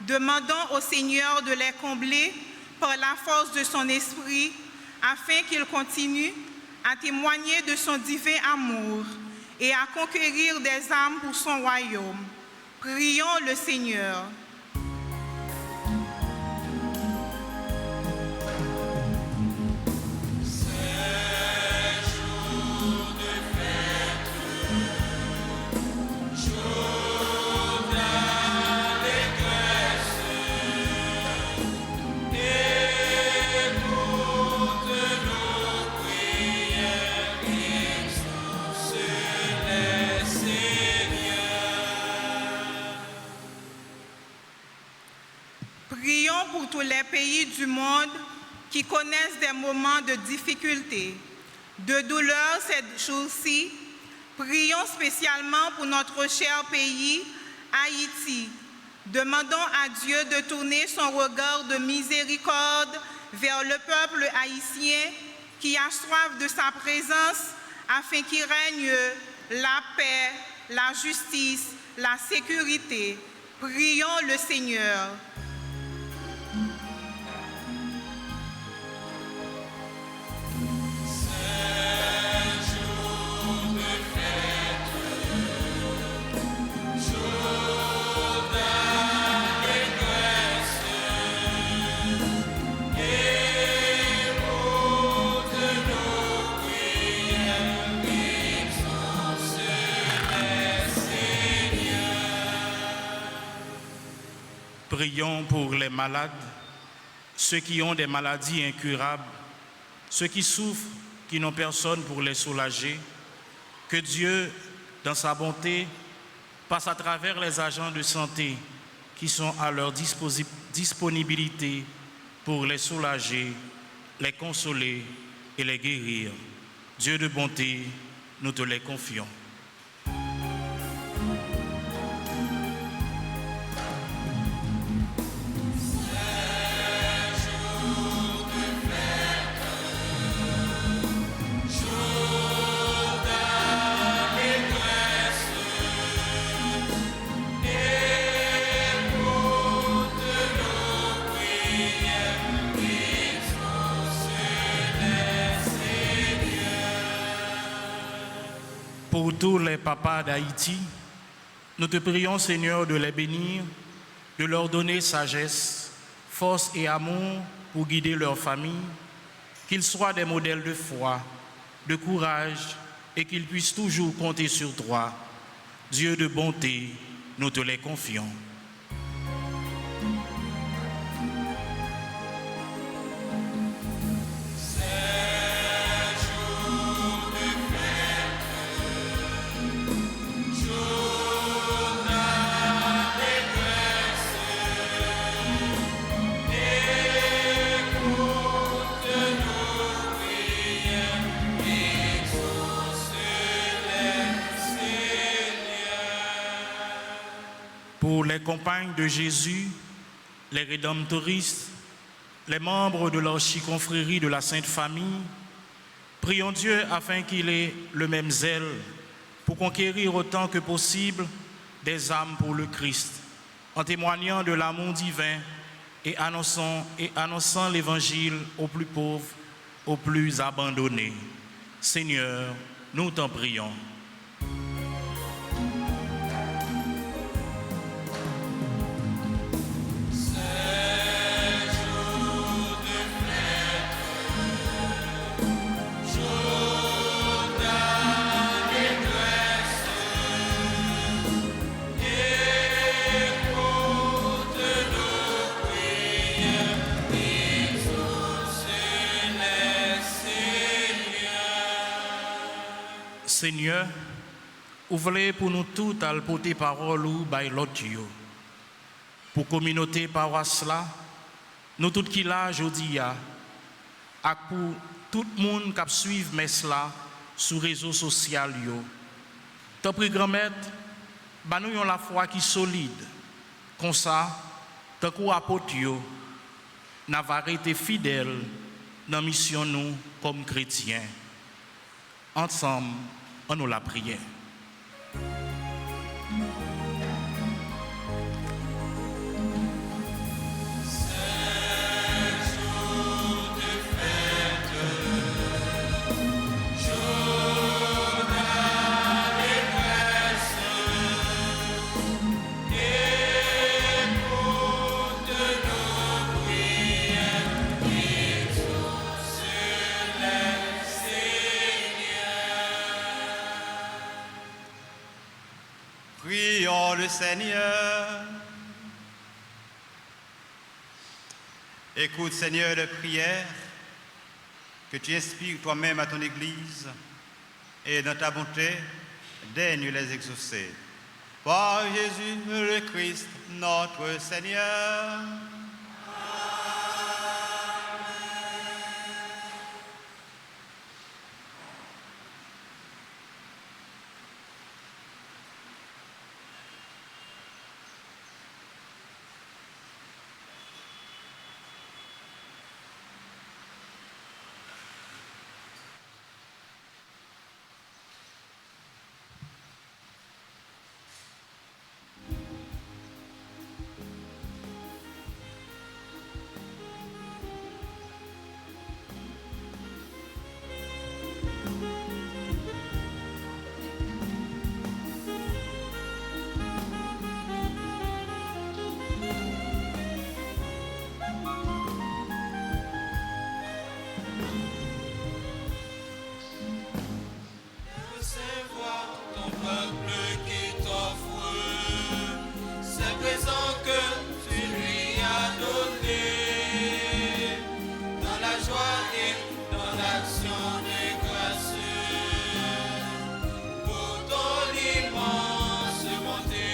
Demandons au Seigneur de les combler par la force de son esprit afin qu'il continue à témoigner de son divin amour et à conquérir des âmes pour son royaume. Prions le Seigneur. Prions pour tous les pays du monde qui connaissent des moments de difficulté. de douleur ces jours-ci, prions spécialement pour notre cher pays, Haïti. Demandons à Dieu de tourner son regard de miséricorde vers le peuple haïtien qui a soif de sa présence afin qu'il règne la paix, la justice, la sécurité. Prions le Seigneur. Prions pour les malades, ceux qui ont des maladies incurables, ceux qui souffrent, qui n'ont personne pour les soulager. Que Dieu, dans sa bonté, passe à travers les agents de santé qui sont à leur disponibilité pour les soulager, les consoler et les guérir. Dieu de bonté, nous te les confions. Pour tous les papas d'Haïti, nous te prions, Seigneur, de les bénir, de leur donner sagesse, force et amour pour guider leur famille, qu'ils soient des modèles de foi, de courage et qu'ils puissent toujours compter sur toi. Dieu de bonté, nous te les confions. Pour les compagnes de Jésus, les rédemptoristes, les membres de l'archiconfrérie de la Sainte Famille, prions Dieu afin qu'il ait le même zèle pour conquérir autant que possible des âmes pour le Christ, en témoignant de l'amour divin et annonçant l'évangile aux plus pauvres, aux plus abandonnés. Seigneur, nous t'en prions. Seigneur, ouvrez pour nous tous à porter parole ou by l'autre. Pour communauté paroisse là, nous tous qui là aujourd'hui, et pour tout le monde qui suit messe là sur les réseaux sociaux, t'as pris grand-mère, nous avons la foi qui est solide. Comme ça, tant qu'on apôtre, nous avons été fidèles dans la mission nous comme chrétiens. Ensemble, on nous la prière. Prions le Seigneur. Écoute, Seigneur, les prières que tu inspires toi-même à ton Église et dans ta bonté, daigne les exaucer. Par Jésus le Christ, notre Seigneur. peuple qui t'offre ces présents que tu lui as donnés, dans la joie et dans l'action de grâce, pour ton immense bonté.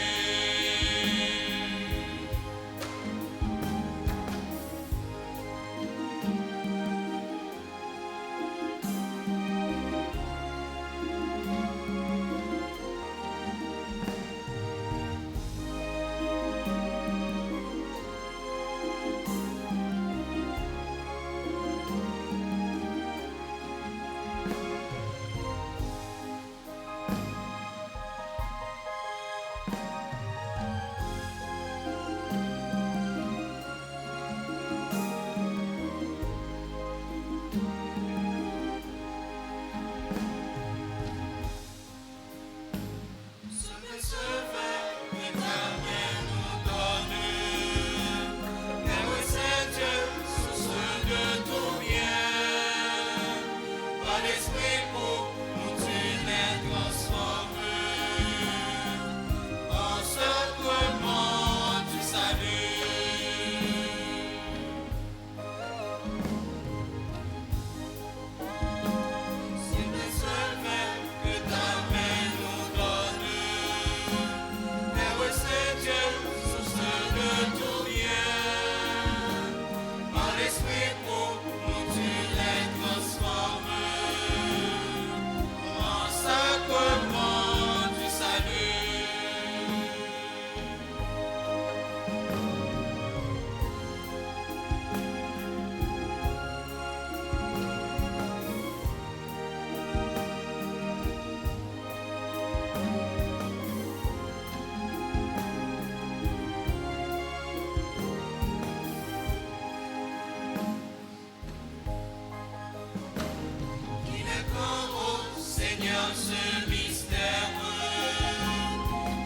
Ce mystère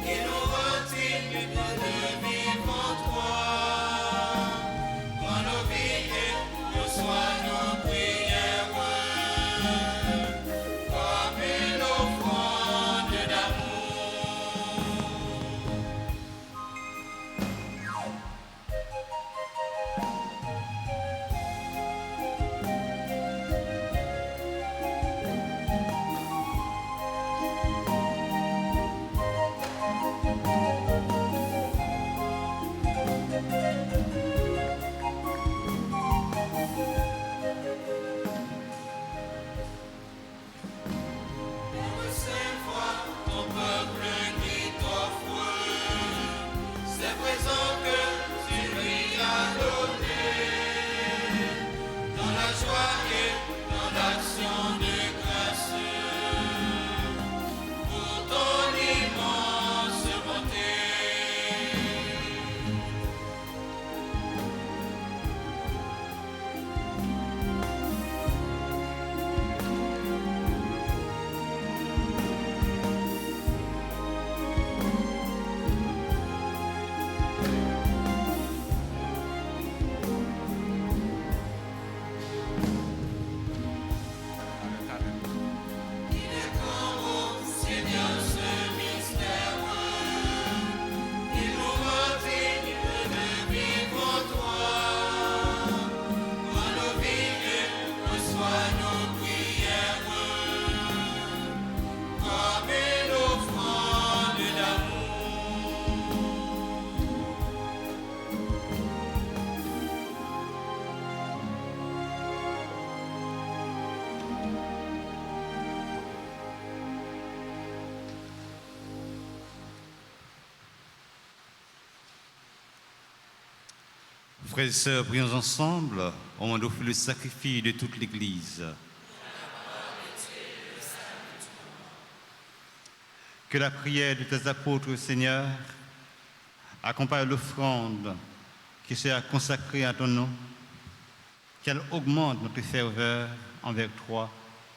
qui nous rend dignes de vivre en toi, dans nos vies et reçois nos prières comme une offrande d'amour. Frères et sœurs, prions ensemble au moment d'offrir le sacrifice de toute l'Église. Que la prière de tes apôtres, Seigneur, accompagne l'offrande qui sera consacrée à ton nom, qu'elle augmente notre ferveur envers toi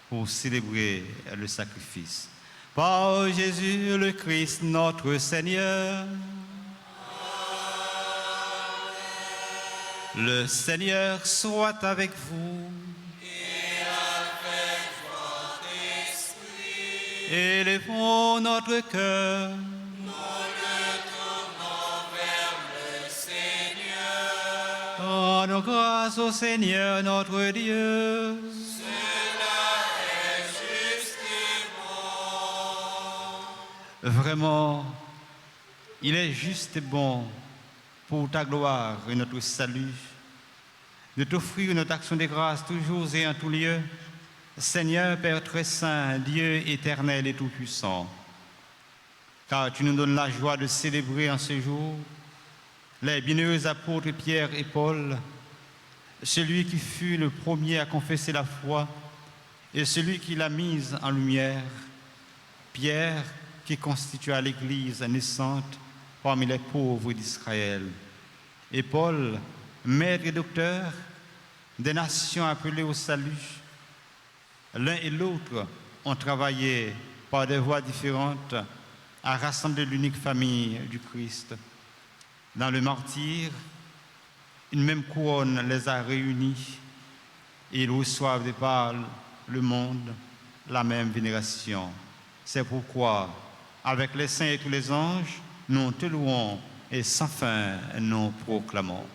pour célébrer le sacrifice. Par Jésus le Christ, notre Seigneur. Le Seigneur soit avec vous. Et avec votre esprit. Élevons notre cœur. Rendons grâce au Seigneur notre Dieu. Vraiment, il est juste et bon pour ta gloire et notre salut de t'offrir notre action de grâce toujours et en tout lieu, Seigneur Père très saint, Dieu éternel et tout-puissant. Car tu nous donnes la joie de célébrer en ce jour les bienheureux apôtres Pierre et Paul, celui qui fut le premier à confesser la foi et celui qui l'a mise en lumière, Pierre qui constitua l'Église naissante parmi les pauvres d'Israël, et Paul, maître et docteur des nations appelées au salut. L'un et l'autre ont travaillé par des voies différentes à rassembler l'unique famille du Christ. Dans le martyre, une même couronne les a réunis et ils reçoivent de par le monde la même vénération. C'est pourquoi, avec les saints et tous les anges, nous te louons et sans fin nous proclamons.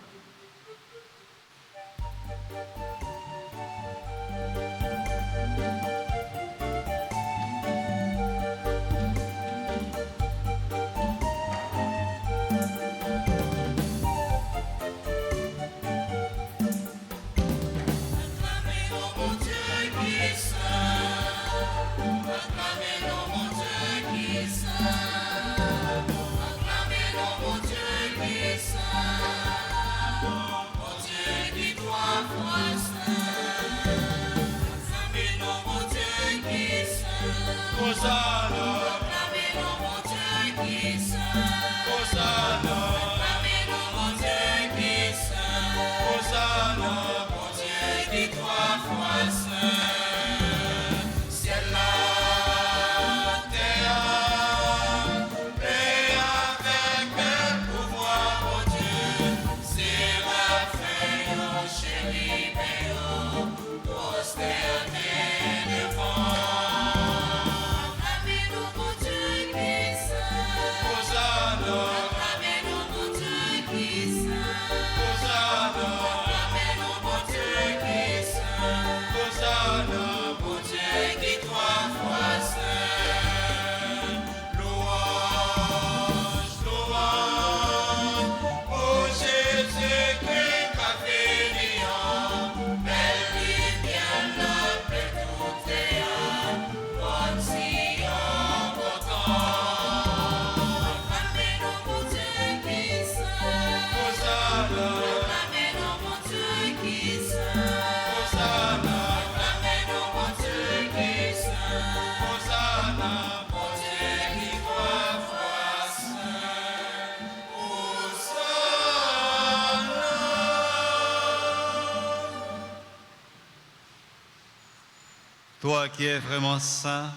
Toi qui es vraiment saint,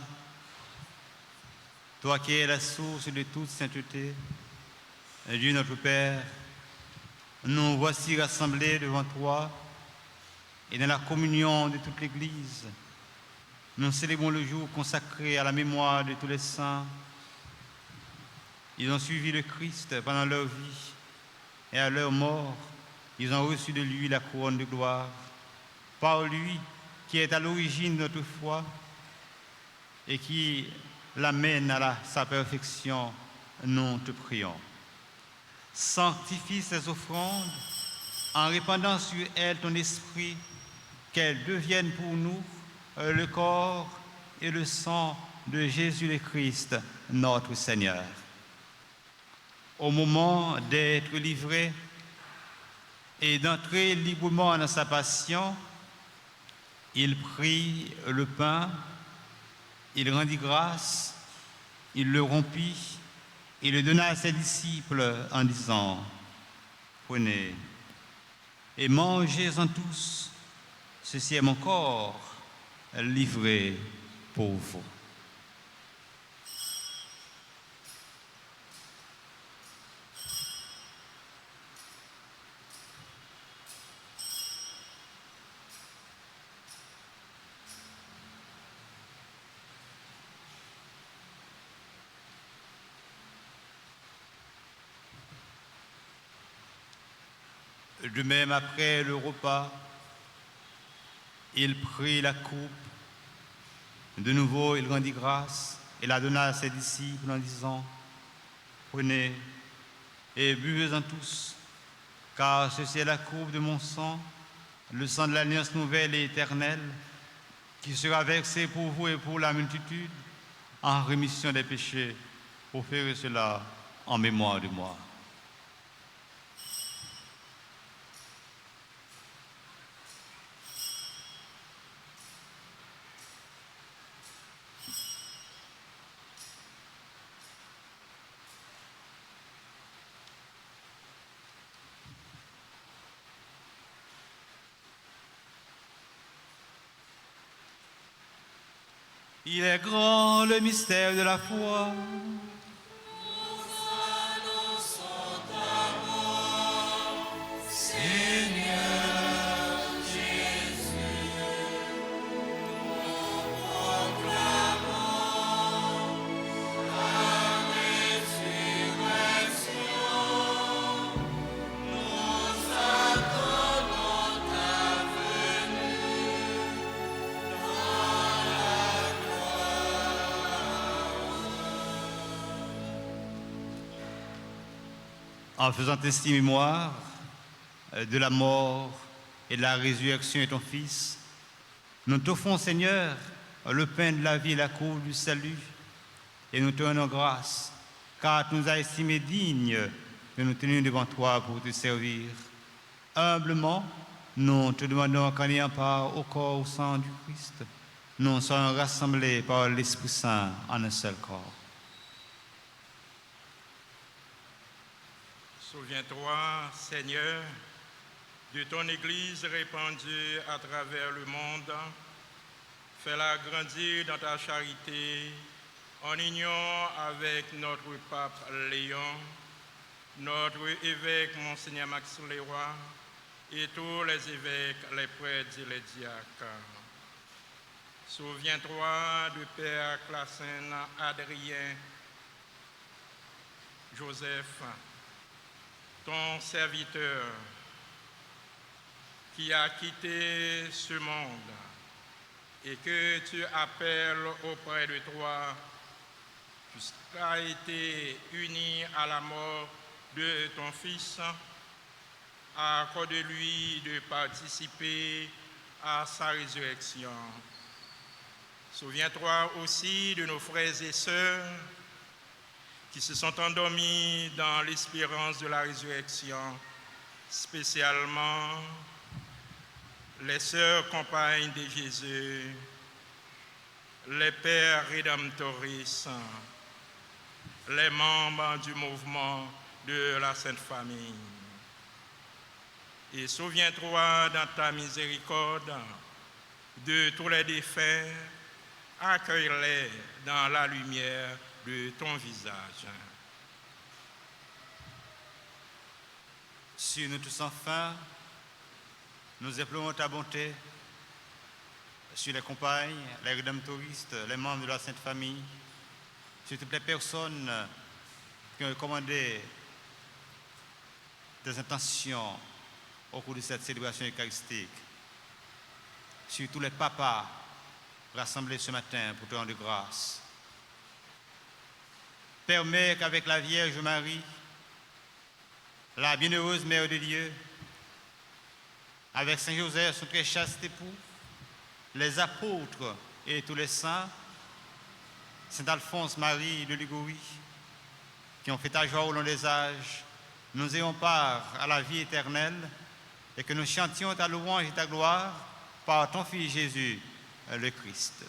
toi qui es la source de toute sainteté, Dieu notre Père, nous voici rassemblés devant toi et dans la communion de toute l'Église. Nous célébrons le jour consacré à la mémoire de tous les saints. Ils ont suivi le Christ pendant leur vie et à leur mort, ils ont reçu de lui la couronne de gloire. Par lui, qui est à l'origine de notre foi et qui l'amène à sa perfection, nous te prions. Sanctifie ces offrandes en répandant sur elles ton esprit, qu'elles deviennent pour nous le corps et le sang de Jésus le Christ, notre Seigneur. Au moment d'être livré et d'entrer librement dans sa passion, il prit le pain, il rendit grâce, il le rompit et le donna à ses disciples en disant : « Prenez et mangez-en tous, ceci est mon corps livré pour vous. » De même, après le repas, il prit la coupe. De nouveau, il rendit grâce et la donna à ses disciples en disant, « Prenez et buvez-en tous, car ceci est la coupe de mon sang, le sang de l'alliance nouvelle et éternelle, qui sera versé pour vous et pour la multitude, en rémission des péchés, pour faire cela en mémoire de moi. » Il est grand le mystère de la foi. En faisant ainsi mémoire de la mort et de la résurrection de ton Fils, nous t'offrons, Seigneur, le pain de la vie et la coupe du salut, et nous te rendons grâce, car tu nous as estimés dignes de nous tenir devant toi pour te servir. Humblement, nous te demandons qu'en ayant part au corps, au sang du Christ, nous soyons rassemblés par l'Esprit Saint en un seul corps. Souviens-toi, Seigneur, de ton Église répandue à travers le monde. Fais-la grandir dans ta charité, en union avec notre pape Léon, notre évêque Monseigneur Max Leroy et tous les évêques, les prêtres et les diacres. Souviens-toi du Père Classen Adrien Joseph, ton serviteur qui a quitté ce monde et que tu appelles auprès de toi, puisqu'il a été uni à la mort de ton Fils, accorde-lui de participer à sa résurrection. Souviens-toi aussi de nos frères et sœurs qui se sont endormis dans l'espérance de la résurrection, spécialement les sœurs compagnes de Jésus, les pères rédemptoristes, les membres du mouvement de la Sainte Famille. Et souviens-toi dans ta miséricorde de tous les défunts, accueille-les dans la lumière de ton visage. Sur nous tous enfin, nous implorons ta bonté sur les compagnes, les rédemptoristes, les membres de la Sainte Famille, sur toutes les personnes qui ont commandé des intentions au cours de cette célébration eucharistique, sur tous les papas rassemblés ce matin pour te rendre grâce. Permets qu'avec la Vierge Marie, la bienheureuse Mère de Dieu, avec Saint Joseph, son très chaste époux, les apôtres et tous les saints, Saint Alphonse Marie de Liguori, qui ont fait ta joie au long des âges, nous ayons part à la vie éternelle et que nous chantions ta louange et ta gloire par ton Fils Jésus, le Christ.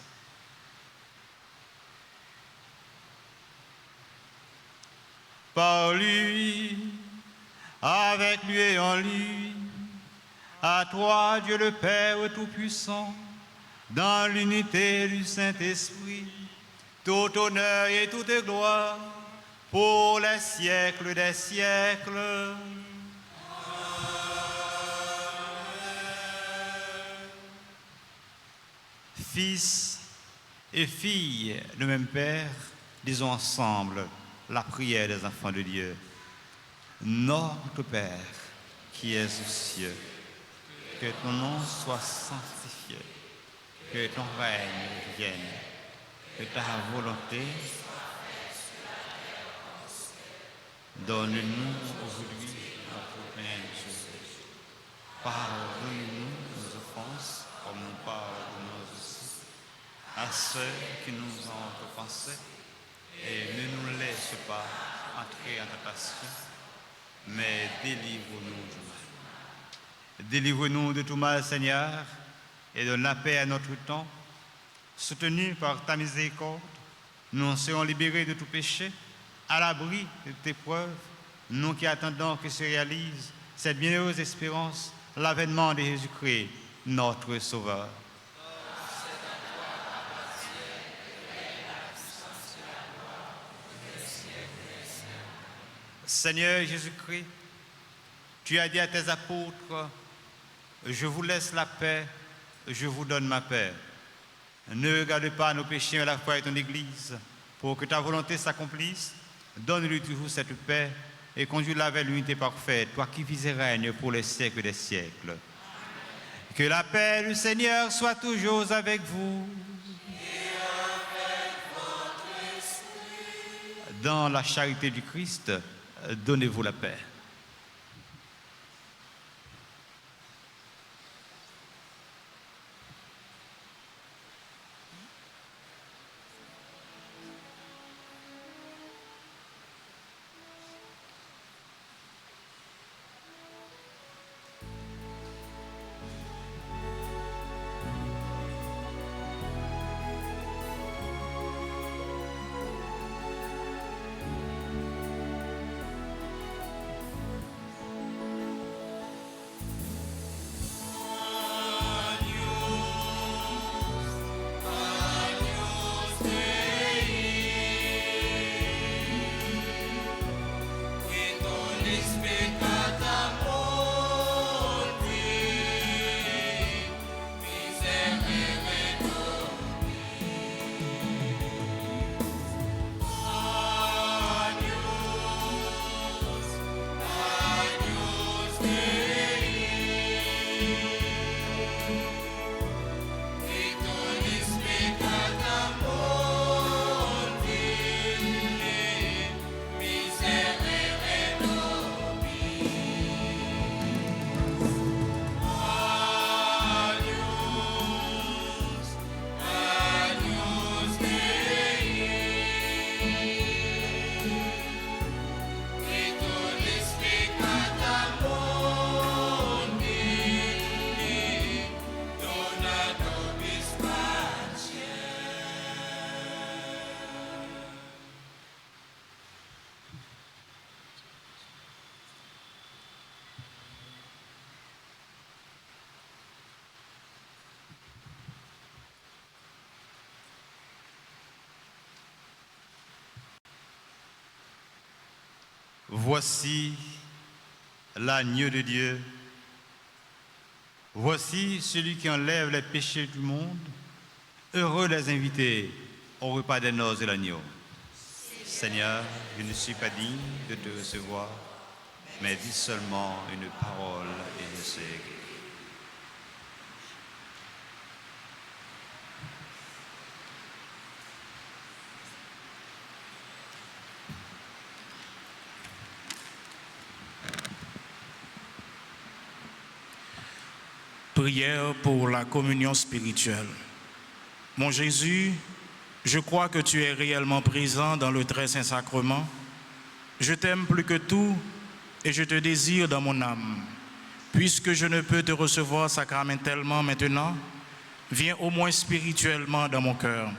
Par lui, avec lui et en lui, à toi, Dieu le Père Tout-Puissant, dans l'unité du Saint-Esprit, tout honneur et toute gloire, pour les siècles des siècles. Fils et filles de même Père, disons ensemble la prière des enfants de Dieu. Notre Père, qui es aux cieux. Que ton nom soit sanctifié. Que ton règne vienne. Que ta volonté donne-nous aujourd'hui notre pain de jour. Pardonne-nous nos offenses, comme nous pardonnons aussi à ceux qui nous ont offensés. Et ne nous laisse pas entrer en tentation, mais délivre-nous du mal. Délivre-nous de tout mal, Seigneur, et donne la paix à notre temps. Soutenus par ta miséricorde, nous serons libérés de tout péché, à l'abri de tes preuves, nous qui attendons que se réalise cette bienheureuse espérance, l'avènement de Jésus-Christ, notre Sauveur. Seigneur Jésus-Christ, tu as dit à tes apôtres, je vous laisse la paix, je vous donne ma paix. Ne regarde pas nos péchés, mais la foi de ton Église, pour que ta volonté s'accomplisse. Donne-lui toujours cette paix et conduis-la vers l'unité parfaite, toi qui vis et règnes pour les siècles des siècles. Que la paix du Seigneur soit toujours avec vous. Et avec votre esprit. Dans la charité du Christ, donnez-vous la paix. Voici l'agneau de Dieu. Voici celui qui enlève les péchés du monde. Heureux les invités au repas des noces de l'agneau. Seigneur, je ne suis pas digne de te recevoir, mais dis seulement une parole et je serai guéri. Prière pour la communion spirituelle. Mon Jésus, je crois que tu es réellement présent dans le très saint sacrement. Je t'aime plus que tout et je te désire dans mon âme. Puisque je ne peux te recevoir sacramentellement maintenant, viens au moins spirituellement dans mon cœur.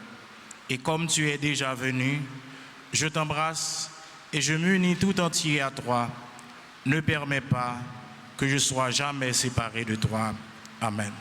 Et comme tu es déjà venu, je t'embrasse et je m'unis tout entier à toi. Ne permets pas que je sois jamais séparé de toi. Amen.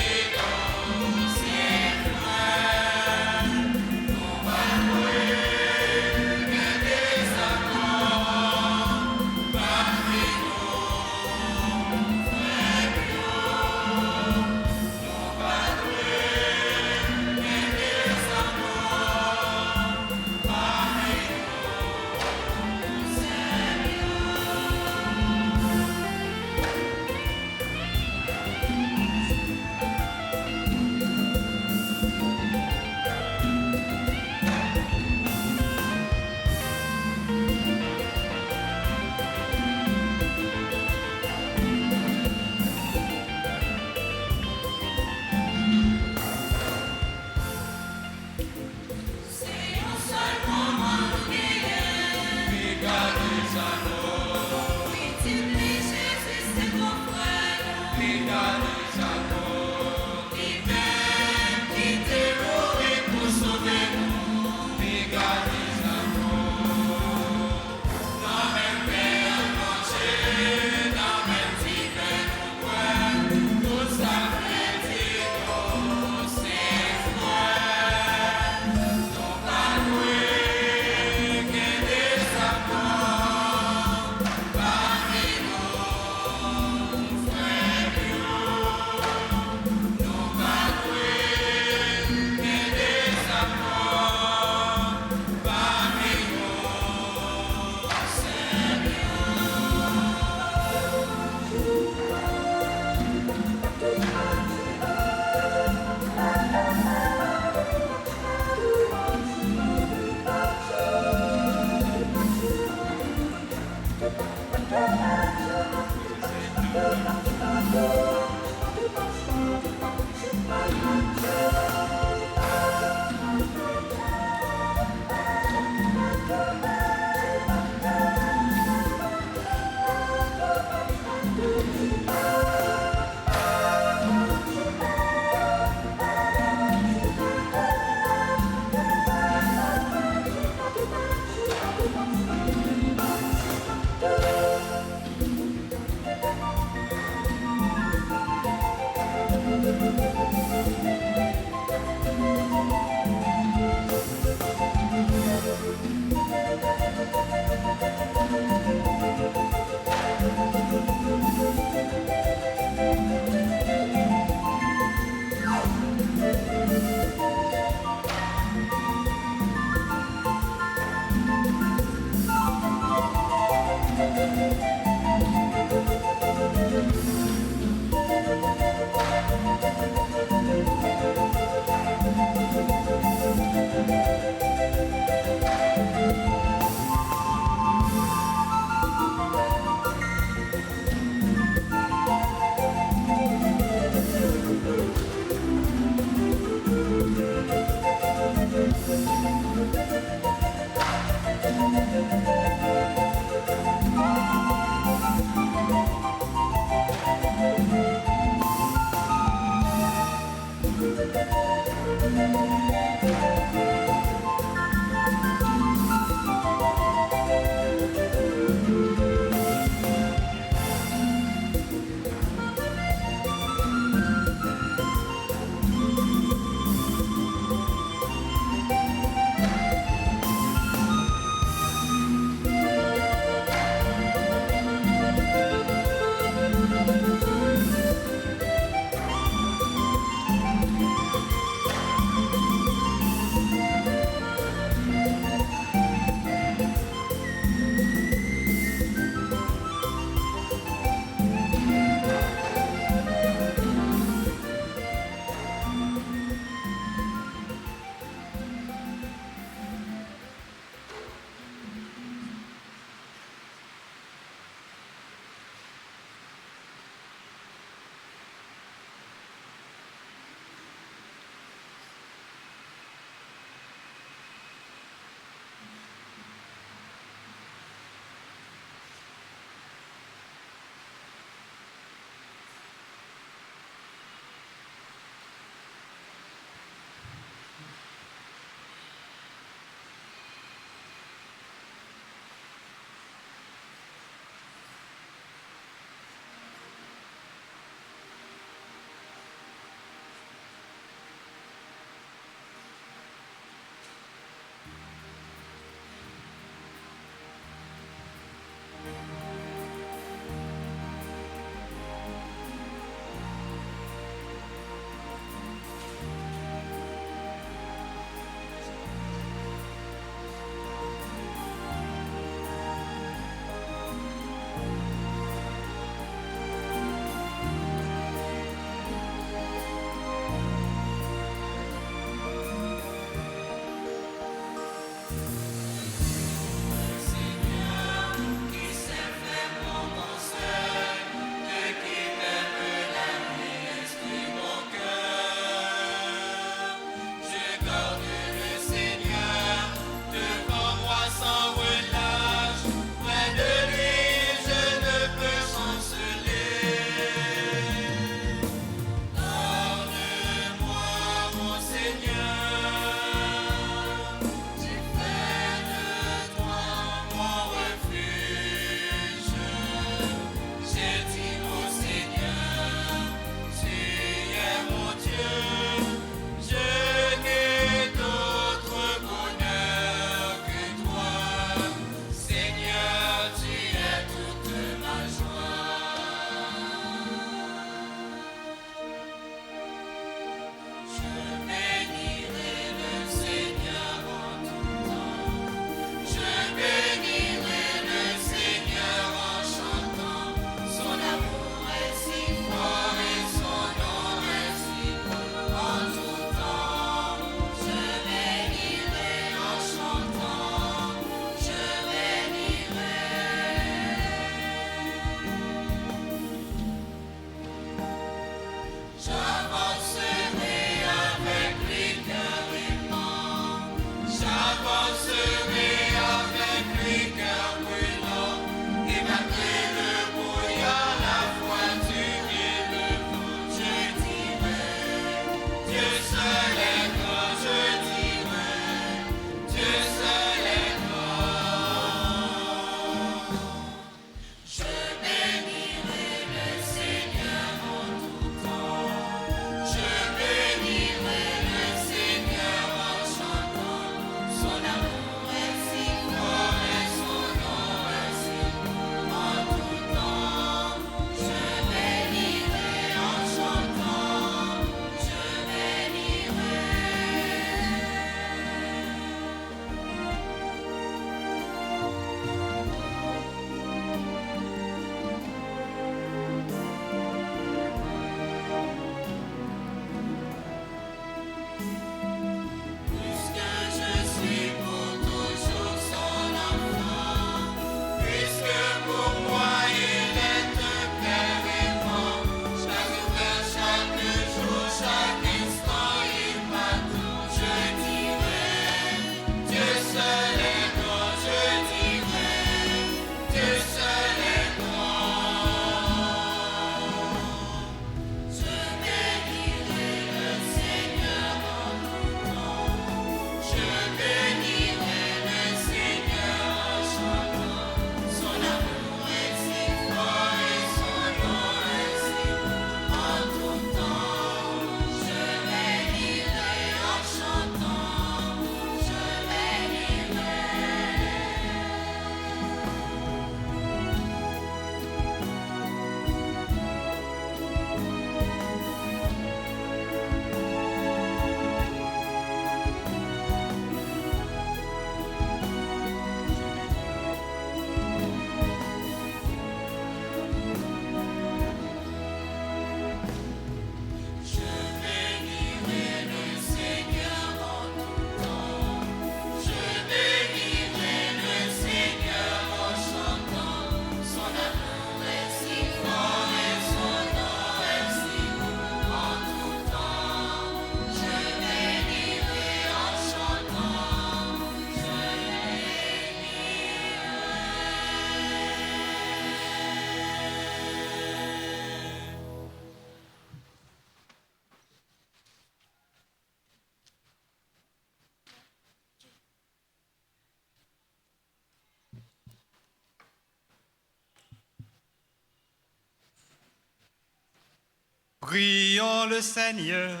Prions le Seigneur.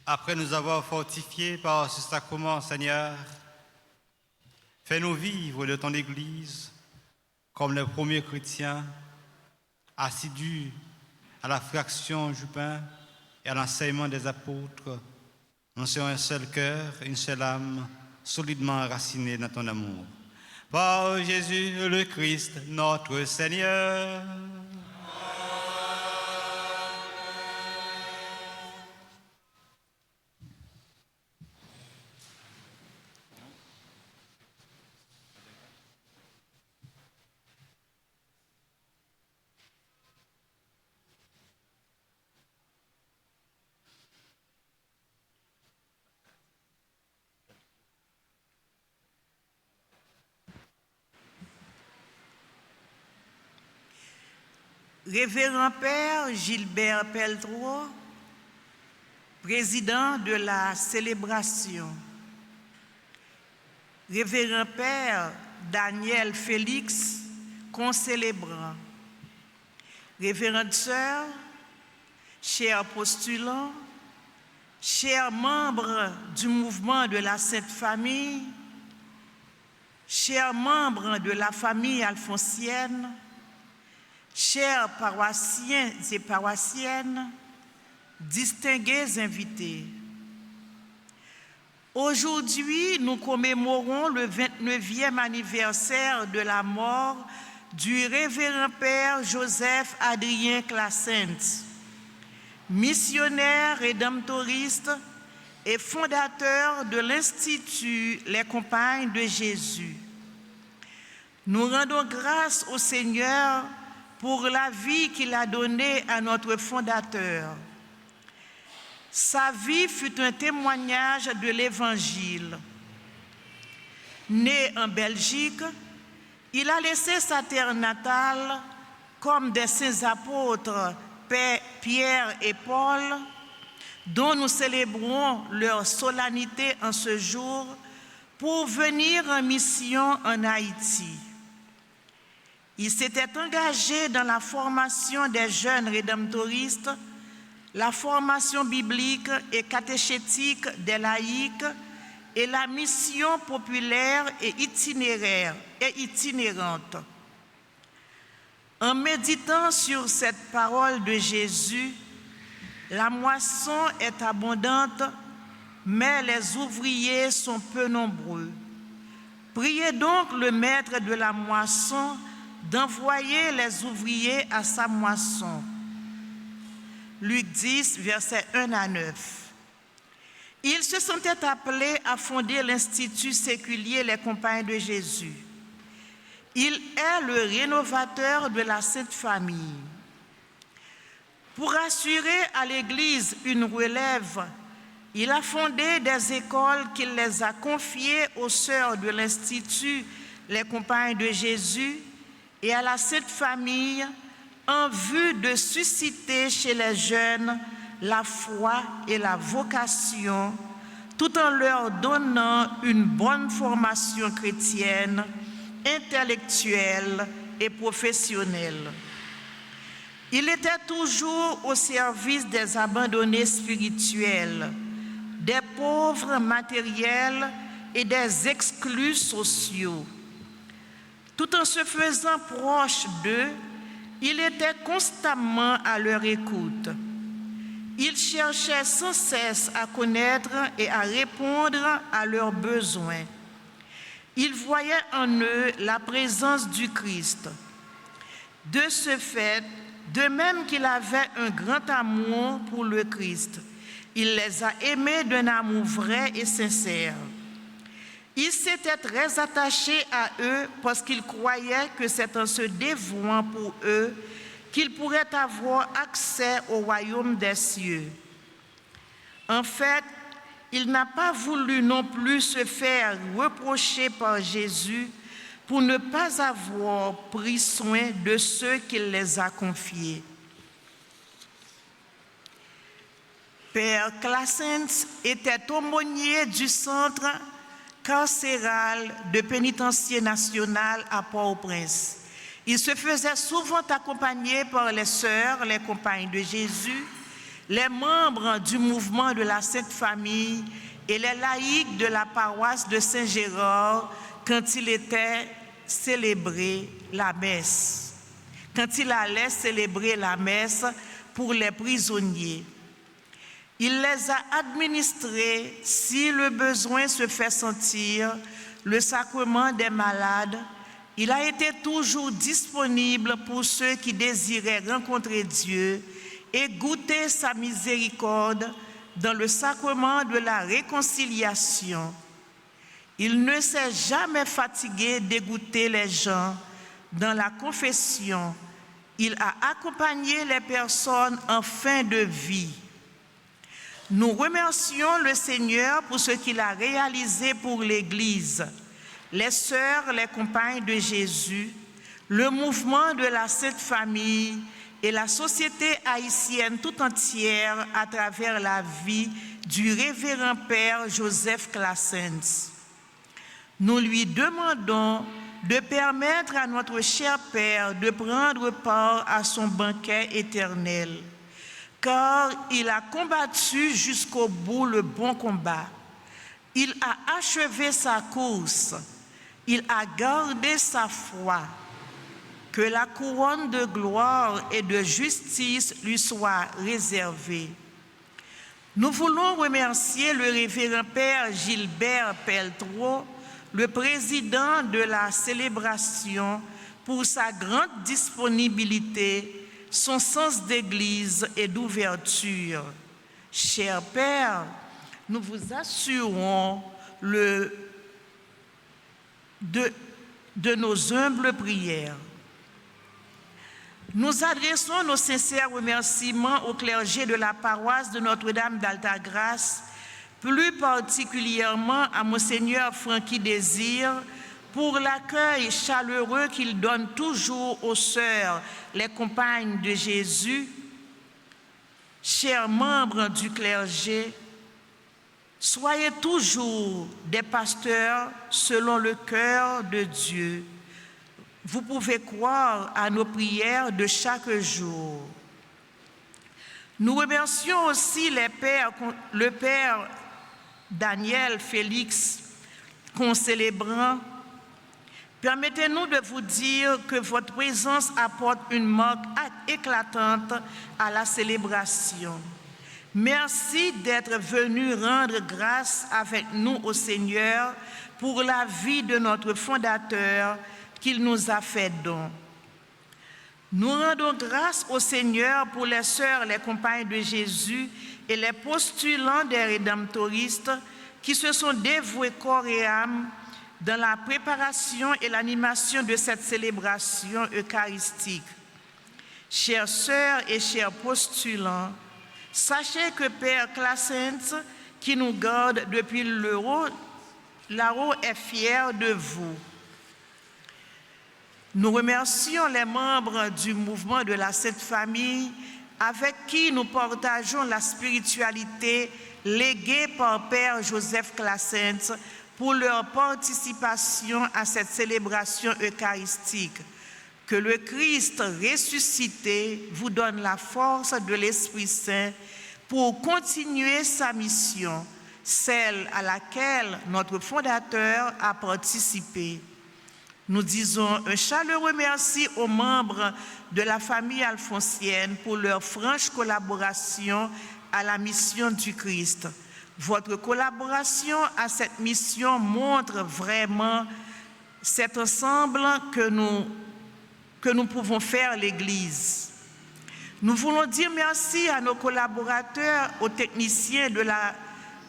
Après nous avoir fortifiés par ce sacrement, Seigneur, fais-nous vivre de ton Église comme les premiers chrétiens, assidus à la fraction du pain et à l'enseignement des apôtres. Nous sommes un seul cœur, une seule âme, solidement enracinés dans ton amour. Par Jésus le Christ, notre Seigneur. Révérend Père Gilbert Peltreau, président de la célébration. Révérend Père Daniel Félix, concélébrant. Révérende Sœur, chers postulants, chers membres du mouvement de la Sainte Famille, chers membres de la famille alphonsienne, chers paroissiens et paroissiennes, distingués invités. Aujourd'hui, nous commémorons le 29e anniversaire de la mort du révérend Père Joseph Adrien Classens, missionnaire rédemptoriste et fondateur de l'Institut Les Compagnes de Jésus. Nous rendons grâce au Seigneur pour la vie qu'il a donnée à notre fondateur. Sa vie fut un témoignage de l'Évangile. Né en Belgique, il a laissé sa terre natale comme des saints apôtres Pierre et Paul, dont nous célébrons leur solennité en ce jour, pour venir en mission en Haïti. Il s'était engagé dans la formation des jeunes rédemptoristes, la formation biblique et catéchétique des laïcs et la mission populaire et itinérante. En méditant sur cette parole de Jésus, la moisson est abondante, mais les ouvriers sont peu nombreux. Priez donc le maître de la moisson d'envoyer les ouvriers à sa moisson. Luc 10, versets 1 à 9. Il se sentait appelé à fonder l'Institut séculier Les Compagnes de Jésus. Il est le rénovateur de la Sainte Famille. Pour assurer à l'Église une relève, il a fondé des écoles qu'il les a confiées aux sœurs de l'Institut Les Compagnes de Jésus et à la Sainte Famille en vue de susciter chez les jeunes la foi et la vocation, tout en leur donnant une bonne formation chrétienne, intellectuelle et professionnelle. Il était toujours au service des abandonnés spirituels, des pauvres matériels et des exclus sociaux. Tout en se faisant proche d'eux, il était constamment à leur écoute. Il cherchait sans cesse à connaître et à répondre à leurs besoins. Il voyait en eux la présence du Christ. De ce fait, de même qu'il avait un grand amour pour le Christ, il les a aimés d'un amour vrai et sincère. Il s'était très attaché à eux parce qu'il croyait que c'est en se dévouant pour eux qu'il pourrait avoir accès au royaume des cieux. En fait, il n'a pas voulu non plus se faire reprocher par Jésus pour ne pas avoir pris soin de ceux qu'il les a confiés. Père Classens était aumônier du centre carcéral de pénitencier national à Port-au-Prince. Il se faisait souvent accompagner par les sœurs, les compagnes de Jésus, les membres du mouvement de la Sainte Famille et les laïcs de la paroisse de Saint-Gérard quand il était célébré la messe, quand il allait célébrer la messe pour les prisonniers. Il les a administrés, si le besoin se fait sentir, le sacrement des malades. Il a été toujours disponible pour ceux qui désiraient rencontrer Dieu et goûter sa miséricorde dans le sacrement de la réconciliation. Il ne s'est jamais fatigué d'écouter les gens dans la confession. Il a accompagné les personnes en fin de vie. Nous remercions le Seigneur pour ce qu'il a réalisé pour l'Église, les sœurs, les compagnes de Jésus, le mouvement de la Sainte Famille et la société haïtienne tout entière à travers la vie du révérend Père Joseph Classens. Nous lui demandons de permettre à notre cher Père de prendre part à son banquet éternel, car il a combattu jusqu'au bout le bon combat. Il a achevé sa course. Il a gardé sa foi. Que la couronne de gloire et de justice lui soit réservée. Nous voulons remercier le révérend Père Gilbert Peltreau, le président de la célébration, pour sa grande disponibilité, son sens d'église et d'ouverture. Cher Père, nous vous assurons de nos humbles prières. Nous adressons nos sincères remerciements au clergé de la paroisse de Notre-Dame d'Altagrace, plus particulièrement à Monseigneur Francky Désir, pour l'accueil chaleureux qu'il donne toujours aux sœurs, les compagnes de Jésus. Chers membres du clergé, soyez toujours des pasteurs selon le cœur de Dieu. Vous pouvez croire à nos prières de chaque jour. Nous remercions aussi le Père Daniel Félix, concélébrant. Permettez-nous de vous dire que votre présence apporte une marque éclatante à la célébration. Merci d'être venu rendre grâce avec nous au Seigneur pour la vie de notre fondateur qu'il nous a fait don. Nous rendons grâce au Seigneur pour les sœurs, les compagnes de Jésus et les postulants des rédemptoristes qui se sont dévoués corps et âme dans la préparation et l'animation de cette célébration eucharistique. Chères sœurs et chers postulants, sachez que Père Classens, qui nous garde depuis là-haut, est fier de vous. Nous remercions les membres du mouvement de la Sainte Famille avec qui nous partageons la spiritualité léguée par Père Joseph Classens pour leur participation à cette célébration eucharistique. Que le Christ ressuscité vous donne la force de l'Esprit Saint pour continuer sa mission, celle à laquelle notre fondateur a participé. Nous disons un chaleureux merci aux membres de la famille alphonsienne pour leur franche collaboration à la mission du Christ. Votre collaboration à cette mission montre vraiment cet ensemble que nous pouvons faire l'Église. Nous voulons dire merci à nos collaborateurs, aux techniciens de la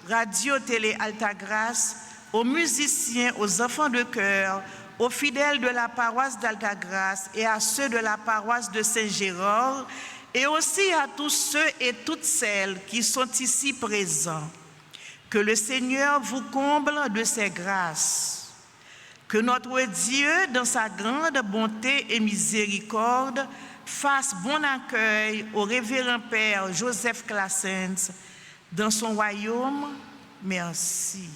radio-télé Altagrace, aux musiciens, aux enfants de chœur, aux fidèles de la paroisse d'Altagrace et à ceux de la paroisse de Saint-Gérard, et aussi à tous ceux et toutes celles qui sont ici présents. Que le Seigneur vous comble de ses grâces. Que notre Dieu, dans sa grande bonté et miséricorde, fasse bon accueil au révérend Père Joseph Classens dans son royaume. Merci.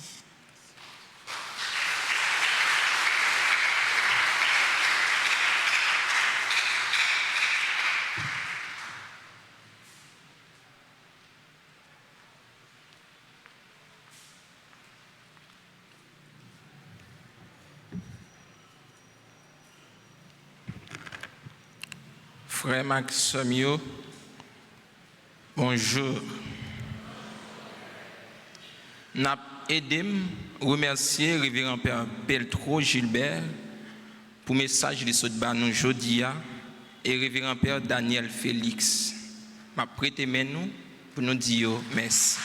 Frère Maxime, bonjour. N'a aidé remercier Révérend Père Beltro Gilbert pour le message de ce nous Jodia et Révérend Père Daniel Félix. M'a prêté nous pour nous dire merci.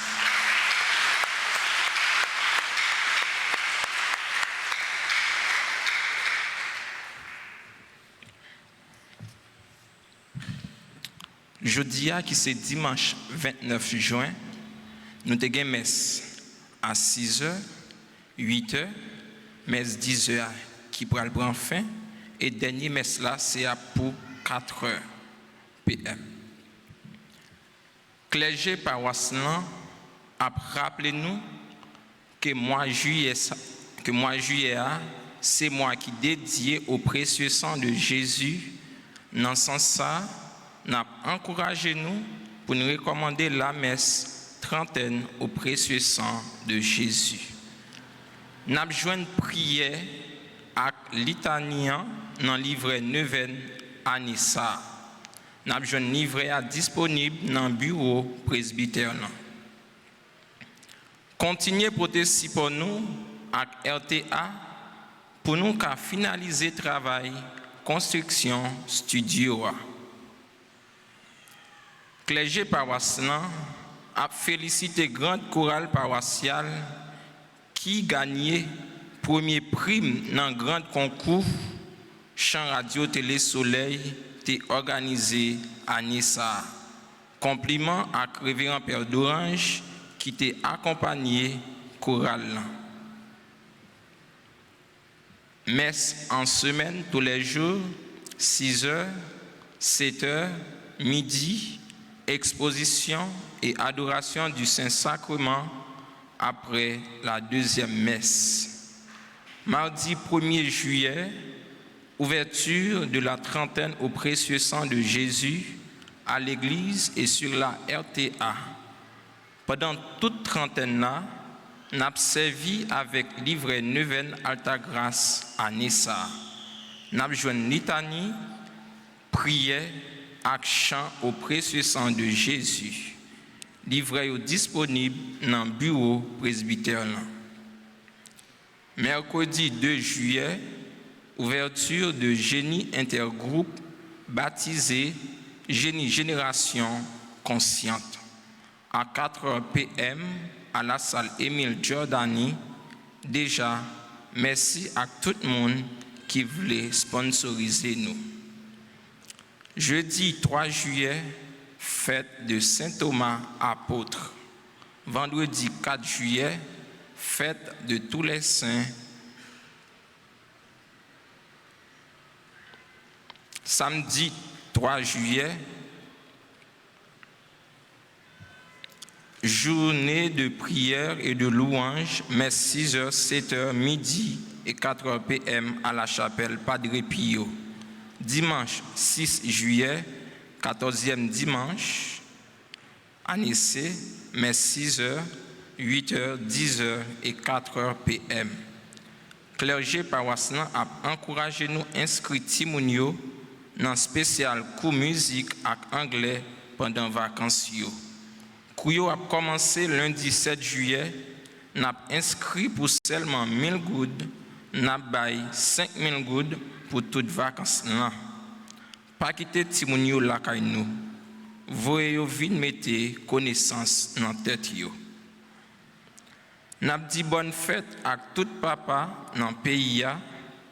Jeudi, qui c'est dimanche 29 juin, nous avons une messe à 6h, 8h, messe 10h qui pourra le prendre fin, et dernier messe là, c'est pour 4h PM. Clergé paroissien a rappelé nous que mois juillet, c'est mois qui dédié au précieux sang de Jésus. Dans ce sens ça, n'a encouragé nous pour nous recommander la messe trentaine au précieux sang de Jésus. N'a besoin de prière à l'italien dans le livret 9 à Nissa. N'a besoin de livret à disponible dans le bureau presbytère. Continuez à protester pour nous avec RTA pour nous finaliser le travail construction studio. Clergé paroissien a félicité grande chorale paroissiale qui gagnait premier prix dans le grand concours chant radio télé soleil organisé à Nissa. Compliment à Révérend Père d'Orange qui t'a accompagné chorale. Messe en semaine tous les jours 6h, 7h, midi. Exposition et adoration du Saint-Sacrement après la deuxième messe. Mardi 1er juillet, ouverture de la trentaine au précieux sang de Jésus à l'église et sur la RTA. Pendant toute trentaine-là, nous avons servi avec livret 9 Alta Grâce à Nissa. Nous avons joué litanie, prière, chant au précieux sang de Jésus, livret disponible dans le bureau presbytère. Mercredi 2 juillet, ouverture de Génie Intergroupe baptisé Génie Génération Consciente à 4h PM à la salle Émile Giordani. Déjà, merci à tout le monde qui voulait sponsoriser nous. Jeudi 3 juillet, fête de Saint Thomas apôtre. Vendredi 4 juillet, fête de tous les saints. Samedi 3 juillet, journée de prière et de louange, messe 6h, 7h, midi et 4h PM à la chapelle Padre Pio. Dimanche 6 juillet, 14e dimanche, à Nice, messe 6h, 8h, 10h et 4h PM. Clergé paroissien a encouragé nous inscrire Timonio dans spécial cours musique et anglais pendant vacances. Cours a commencé lundi 7 juillet, n'a inscrit pour seulement 1000 goudes, n'a bail 5000 goudes pour toutes vacances là. Pas quitter Timonio la kay nous. Voyez vite mettre connaissance dans tête yo. N'a dit bonne fête à tout papa dans pays a,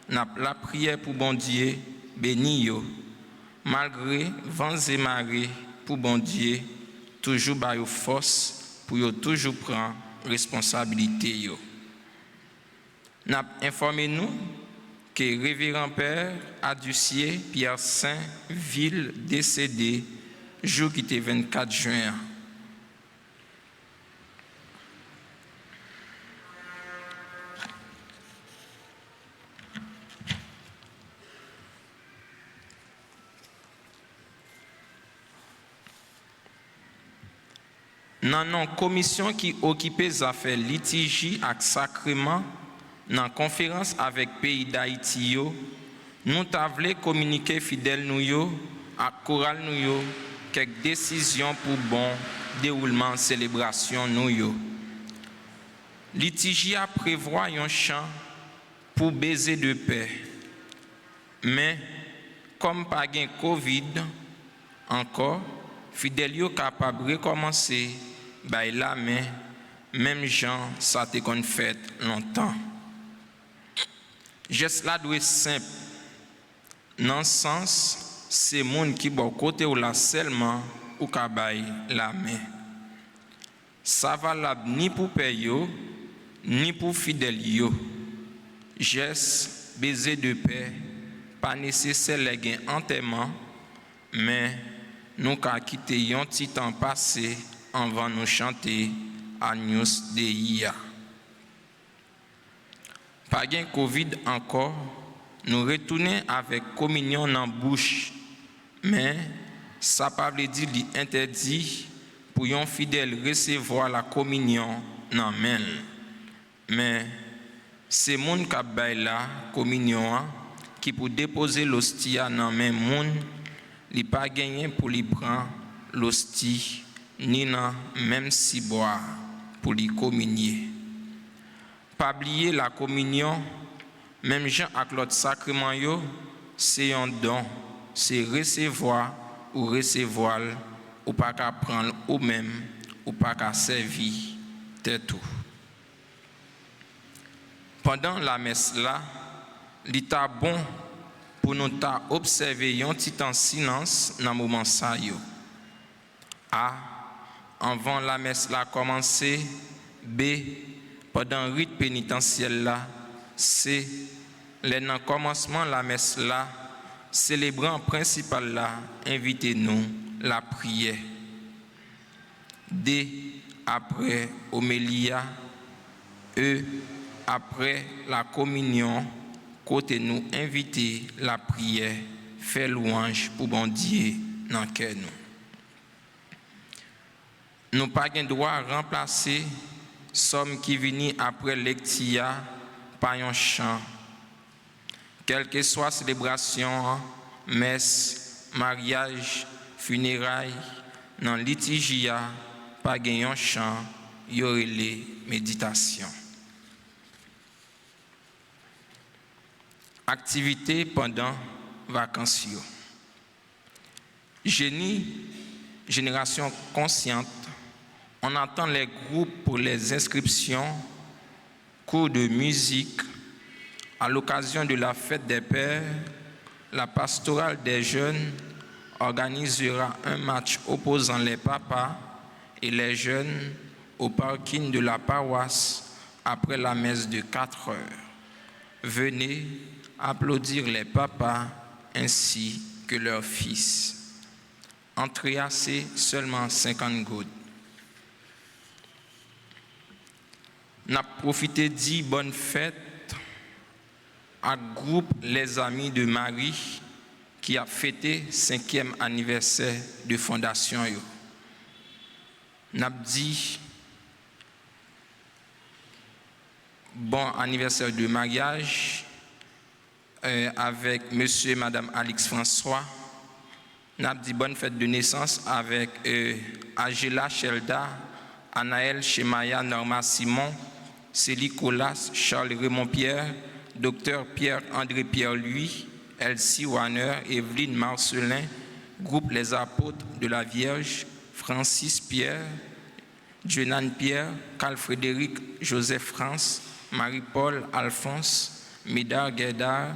n'a la prière pour bon Dieu béni yo. Malgré vents et marées pour bon Dieu toujours ba yo force pour yo toujours prendre responsabilité yo. N'a informé nous que Révérend Père Aducier Pierre Saint Ville décédé jour qui était 24 juin. Dans la commission qui occupait les affaires litigie et sacrement, dans la conférence avec le pays d'Haïti, nous avons communiqué fidèles nous à chorale nous yo quelques décisions pour bon déroulement célébration nous yo. Litigia prévoit un chant pour baiser de paix. Mais comme pas gain Covid encore, fidèle yo capable recommencer bay la main même gens ça te qu'on fait longtemps. Geste là doit simple. Dans sens c'est monde qui bon côté ou là seulement ou ka bay la main. Ça valable ni pour payo ni pour fidèle yo. Geste baiser de paix pas nécessaire les gain enterrement mais nous ka quitter un petit temps passé avant nous chanter Agnus Dei. Pas gain Covid encore, nous retourner avec communion dans bouche, mais ça pas veut dire interdit pour un fidèle recevoir la communion dans main. Mais c'est moun qui bay la communion qui pour déposer l'hostie dans main moun, li pas gagné pour li prendre l'hostie ni nan même si boire pour li communier. Pas oublier la communion, même Jean avec l'autre sacrement yo, c'est un don, c'est recevoir ou pas qu'à prendre ou même ou pas qu'à servir, c'est tout. Pendant la messe là, l'état bon pour nous observer un petit temps silence dans moment ça yo. A, avant la messe là commencer. B, pendant le rite pénitentiel là. C, les dans commencement la messe là, célébrant principal là, invitez-nous la prière. D, après homélia. E, après la communion, côté nous inviter la prière, faire louange pour bon Dieu dans le cœur nous. Nous pas gain droit remplacer somme qui vini après lectia par un chant. Quelle que soit célébration, messe, mariage, funérailles, dans litigia, pas gain un chant, y aurait les méditations. Activité pendant vacances. Génération consciente, on attend les groupes pour les inscriptions, cours de musique. À l'occasion de la fête des pères, la pastorale des jeunes organisera un match opposant les papas et les jeunes au parking de la paroisse après la messe de 4 heures. Venez applaudir les papas ainsi que leurs fils. Entrée c'est seulement 50 gouttes. N'a profité dit bonne fête à groupe les amis de Marie qui a fêté 5e anniversaire de fondation yo. N'a dit bon anniversaire de mariage avec monsieur et madame Alix François. N'a dit bonne fête de naissance avec Angela Shelda, Anaël Chemaya Norma Simon, Célie Colas, Charles Raymond Pierre, Dr Pierre-André Pierre-Louis, Elsie Warner, Evelyne Marcelin, groupe Les Apôtres de la Vierge, Francis Pierre, Jonan Pierre, Carl Frédéric, Joseph France, Marie-Paul Alphonse, Médard Guédard,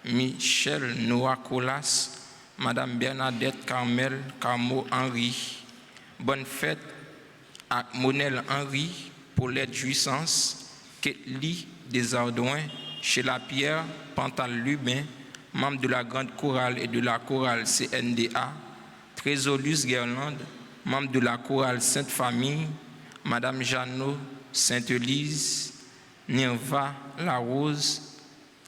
Michel Noah Colas, Madame Bernadette Carmel Carmo Henry. Bonne fête à Monel Henry, Paulette Jouissance, Ketli Desardouin, Sheila Pierre, Pantal Lubin, membre de la Grande Chorale et de la Chorale CNDA, Trésoluce Guerlande, membre de la Chorale Sainte Famille, Madame Jeannot Sainte-Elise, Nirva La Rose,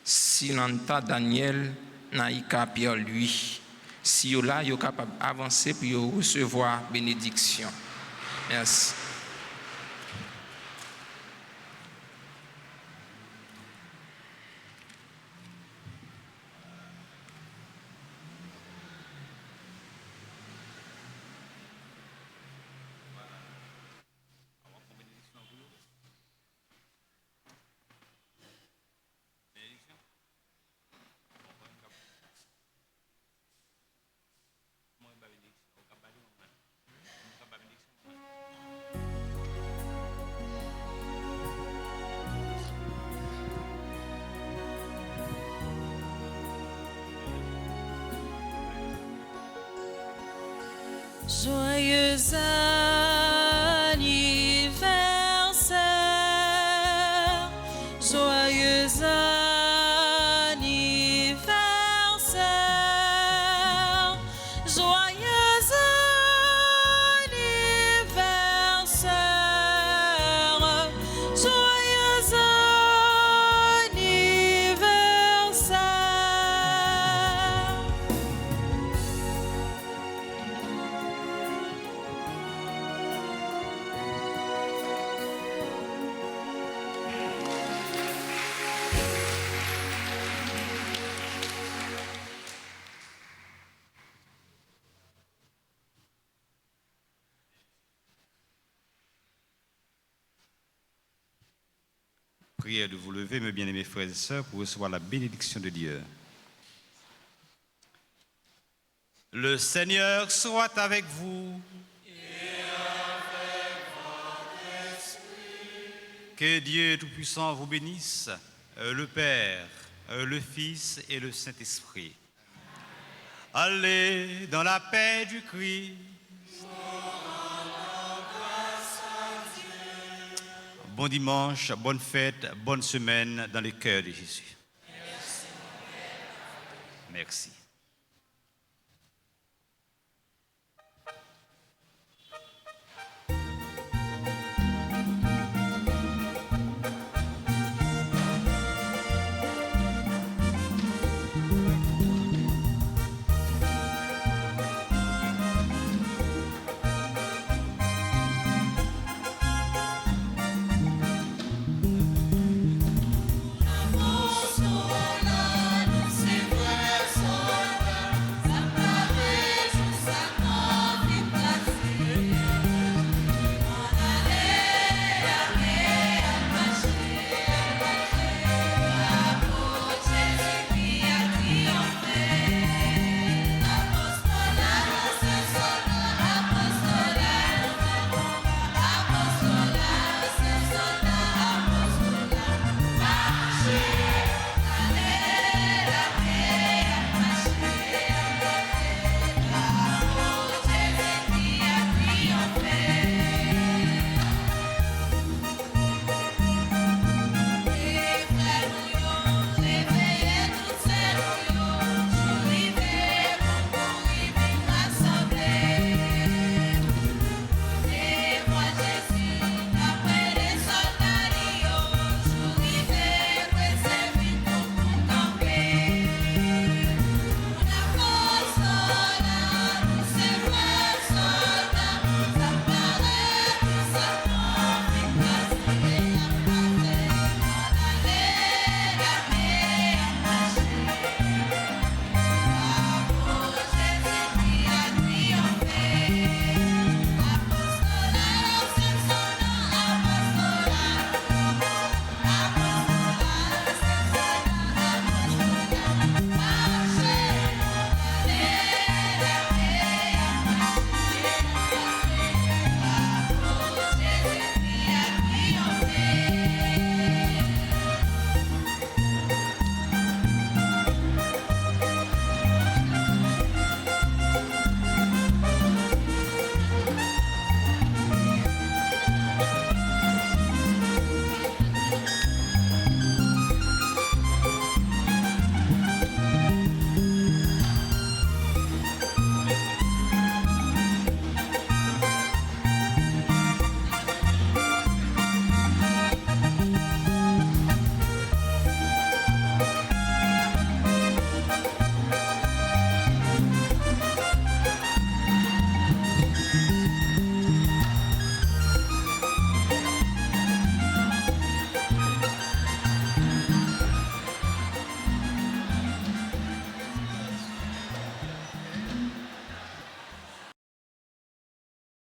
Silanta Daniel, Naïka Pierre-Louis. Si vous là, vous êtes capable d'avancer pour recevoir bénédiction. Merci. Joyeux anniversaire, joyeux anniversaire, joyeux anniversaire, joyeux anniversaire. Prière de vous lever, mes bien-aimés frères et sœurs, pour recevoir la bénédiction de Dieu. Le Seigneur soit avec vous. Et avec votre esprit. Que Dieu Tout-Puissant vous bénisse, le Père, le Fils et le Saint-Esprit. Allez dans la paix du Christ. Bon dimanche, bonne fête, bonne semaine dans le cœur de Jésus. Merci.